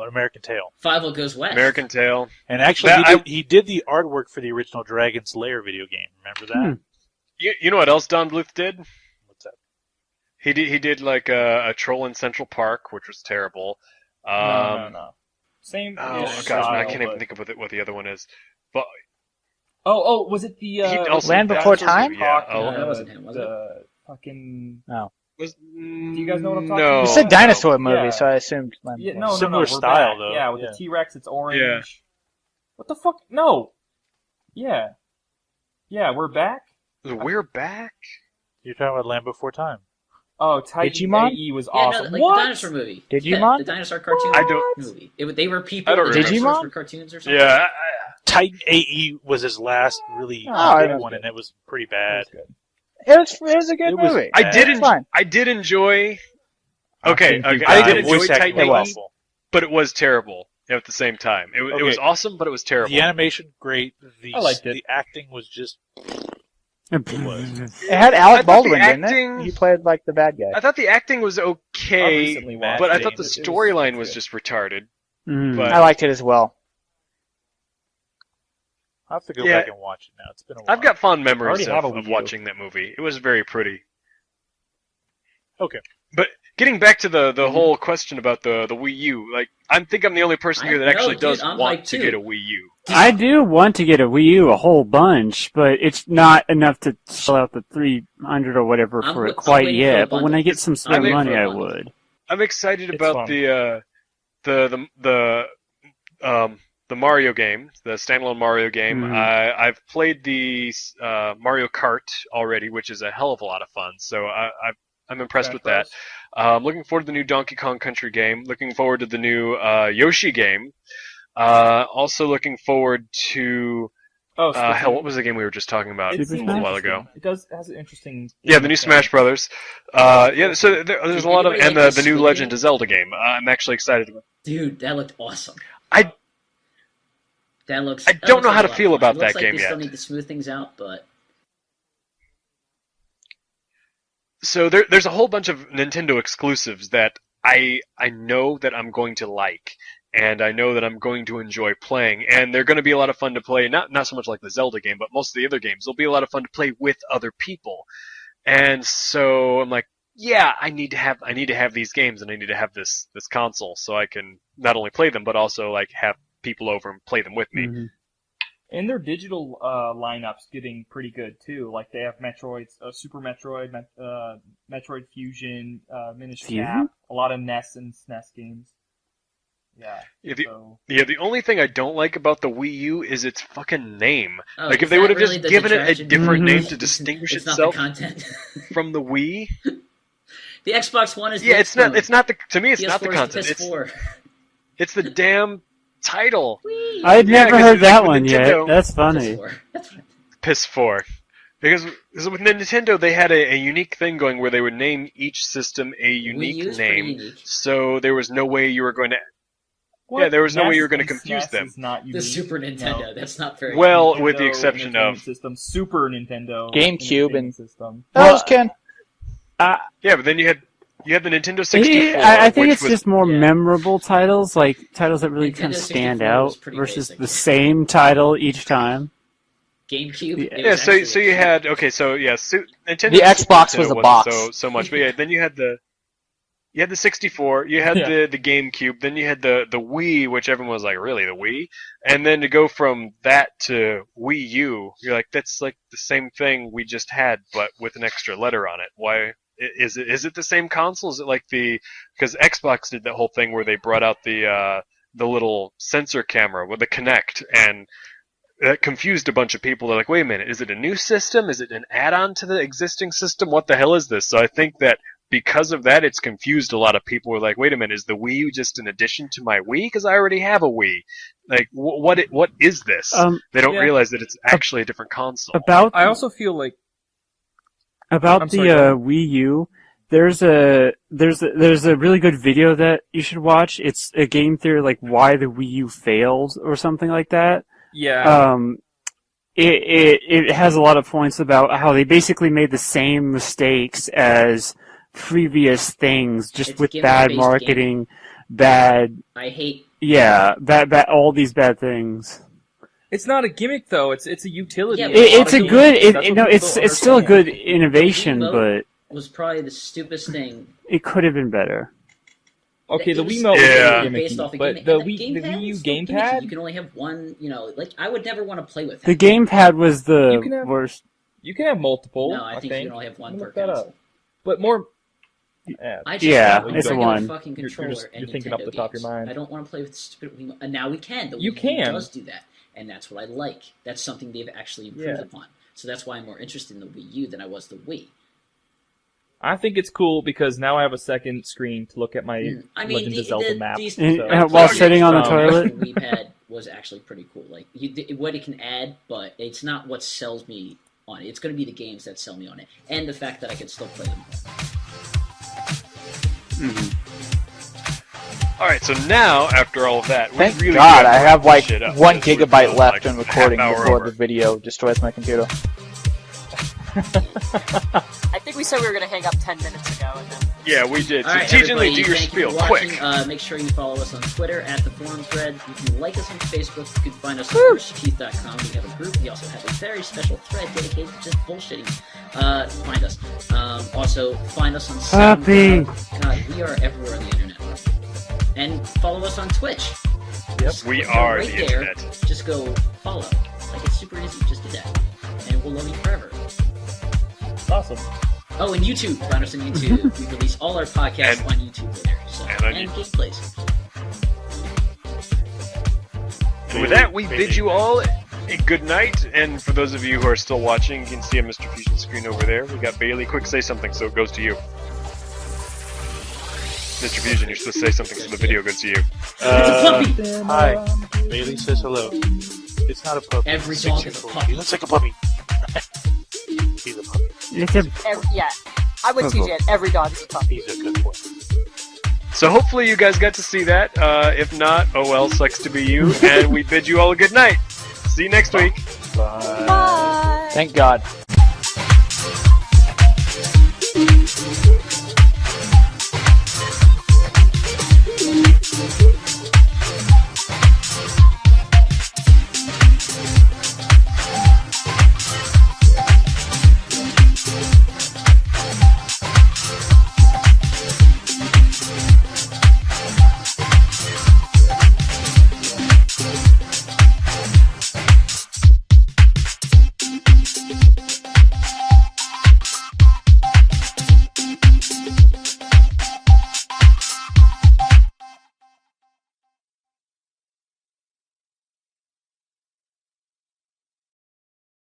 American Tail. Five goes west. American Tail. And actually, That- he did the artwork for the original Dragon's Lair video game. Remember that? You know what else Don Bluth did? What's that? He did like a Troll in Central Park, which was terrible. No. Same. Oh style, gosh, I can't even but- think of what the other one is. But Oh, was it the he also Land did Before dinosaurs Time? movie, Yeah. No, that wasn't him, was it? the fucking. Was, Do you guys know what I'm talking no, about? You said dinosaur movie, Yeah. so I assumed. Yeah, no, Similar we're style, back. though. Yeah, with Yeah. the T-Rex, it's orange. Yeah. What the fuck? No. Yeah. Yeah, we're back. We're back. You're talking about Land Before Time. Oh, Titan Digimon? AE was Yeah, awesome. no, like What? the dinosaur movie. Digimon? Yeah, the dinosaur cartoon I don't- movie. They were people. I don't the remember. dinosaurs Digimon? were cartoons or something. Yeah, Titan AE was his last really Oh, I big remember. one, and it was pretty That bad. was good. It was a good It was- movie. I did. It's fine. I did enjoy. Okay, think you I got did it. enjoy voice acting Titan was AE, awful. but it was terrible at the same time. It was Okay. awesome, but it was terrible. The animation, great. I liked it. The acting was just. It had I Alec thought the Baldwin, didn't acting- it? He played like the bad guy. I thought the acting was I okay, recently watched but I it. thought the It was storyline was good. just retarded. Mm. But I liked it as well. I'll have to go Yeah. back and watch it now. It's been a while. I've got fond memories already have of a Wii U. watching that movie. It was very pretty. Okay. But getting back to the whole question about the Wii U, like I think I'm the only person here that I know, actually dude, does I'm want hyped to too. get a Wii U. I do want to get a Wii U a whole bunch, but it's not enough to shell out the 300 or whatever I'm for it waiting quite for a yet. But when bundle. I get some spare I'm waiting money, for a I bundle. would. I'm excited It's about fun. the Mario game, the standalone Mario game. Mhm. I've played the Mario Kart already, which is a hell of a lot of fun. So I'm impressed Smash with that. Looking forward to the new Donkey Kong Country game. Looking forward to the new Yoshi game. Also looking forward to hell, what was the game we were just talking about It a seems little while ago? interesting. It has an interesting. Yeah, the new Smash Brothers. Yeah, so there's a lot of, and the new Legend of Zelda game. I'm actually excited about. Dude, that looked awesome. I don't know how to feel about that game yet. They yet. still need to smooth things out, but So there's a whole bunch of Nintendo exclusives that I know that I'm going to like, and I know that I'm going to enjoy playing, and they're going to be a lot of fun to play. Not so much like the Zelda game, but most of the other games. They'll be a lot of fun to play with other people, and so I'm like, yeah, I need to have these games, and I need to have this console so I can not only play them but also like have people over and play them with me. Mhm. And their digital lineup's getting pretty good too. Like they have Metroids, Super Metroid, Metroid Fusion, Minish Fusion? Cap, a lot of NES and SNES games. Yeah. The only thing I don't like about the Wii U is its fucking name. oh, Like if is they that would have really just the given it a detraction? different Mhm. name to distinguish it's not itself the content. from the Wii. The Xbox One is Yeah, it's not. It's not the. To me, it's PS4 not the is content. the It's PS4. it's the damn title. Whee! I'd Yeah, never 'cause heard like that with one yet. Nintendo- That's funny. PS4. That's right. Piss 4. Because with Nintendo, they had a unique thing going where they would name each system a Wii unique U's pretty name. unique. So there was no way you were going to. What? Yeah, there was no way you were NES going to and confuse SNES them. Is not The unique. Super Nintendo. No. That's not very. Well, Nintendo with the exception Entertainment of. System, Super Nintendo, GameCube, Entertainment and- System. That was Ken. Yeah, but then you had the Nintendo 64. I think which it's was, just more Yeah. memorable titles, like titles that really Nintendo kind of stand 64 out was pretty versus basic. the same title each time. GameCube. Yeah. it Yeah, was so actually- you had Nintendo. The Xbox Nintendo was a wasn't box. so much, but yeah, then you had the 64, you had Yeah. the GameCube, then you had the Wii, which everyone was like, really, the Wii? And then to go from that to Wii U, you're like, that's like the same thing we just had, but with an extra letter on it. Why is it the same console? Is it like because Xbox did that whole thing where they brought out the little sensor camera with the Kinect, and that confused a bunch of people. They're like, wait a minute, is it a new system? Is it an add-on to the existing system? What the hell is this? So I think that because of that, it's confused a lot of people. We're like, wait a minute, is the Wii U just an addition to my Wii? Because I already have a Wii. Like, what is this? They don't Yeah. realize that it's actually a different console. About I also feel like About I'm the sorry, go ahead. Wii U, there's a really good video that you should watch. It's a game theory, like why the Wii U failed or something like that. yeah, It has a lot of points about how they basically made the same mistakes as previous things, just It's with gimmick-based bad gaming. marketing, bad I hate. bad all these bad things. it's not a gimmick though. It's a utility. Yeah, of but lot It's of a games. good, That's what people it's don't still a understand. good innovation, The Wii but Remote was probably the stupidest thing. it could have been better. Okay, the It was- Wiimote was Yeah. very based gimmicky, off of but gimmick. the And Wii U is still gimmicky. gamepad, You can only have one. Like I would never want to play with The that. gamepad was the You can have- worst. you can have multiple. No, I think you think can only have one Let me per look that up. console. But more. Yeah. I just Yeah, want it's a regular one. fucking You're controller just- and you're thinking Nintendo off the top of your games. mind. I don't want to play with the stupid Wii. And now we can. The You Wii U can. does do that, and that's what I like. That's something they've actually improved Yeah. upon. So that's why I'm more interested in the Wii U than I was the Wii. I think it's cool because now I have a second screen to look at my I mean, Legend of Zelda map. these And, so- while sitting on the Um, toilet. The Wii Pad was actually pretty cool. Like what it can add, but it's not what sells me on it. It's going to be the games that sell me on it, and the fact that I can still play them. All right, so now after all of that, we Thank really God do I to have wrap like this shit up, 1 because we're gigabyte about, left like, in a recording half hour before over. the video destroys my computer. I think we said we were going to hang up 10 minutes ago, and then Yeah, we did. So All right, TJ everybody, Lee, do your thank you spiel for watching. quick. Make sure you follow us on Twitter at the forum thread. You can like us on Facebook. You can find us on roosterteeth.com. We have a group. We also have a very special thread dedicated to just bullshitting. Find us. Also, find us on Happy. SoundCloud. God, we are everywhere on the internet. And follow us on Twitch. Just We go are right the there. internet. Just go follow. Like, it's super easy. Just do that. And we'll love you forever. Awesome. Oh, and YouTube. Find us on YouTube. We release all our podcasts And- on YouTube later. So, and on and YouTube. gameplays. And with that, we bid you all a good night. And for those of you who are still watching, you can see a Mr. Fusion screen over there. We got Bailey. Quick, say something so it goes to you. Distribution, you're supposed to say something so the video goes to you. It's a puppy! Hi. Bailey says hello. It's not a puppy. Every It's dog is a 6 years old. puppy. He looks like a puppy. He's a puppy. Yeah, I'm with TJ. Every dog is a puppy. He's a good boy. So hopefully you guys got to see that. If not, oh well, sucks to be you. And we bid you all a good night. See you next week. Bye. Bye. Thank God.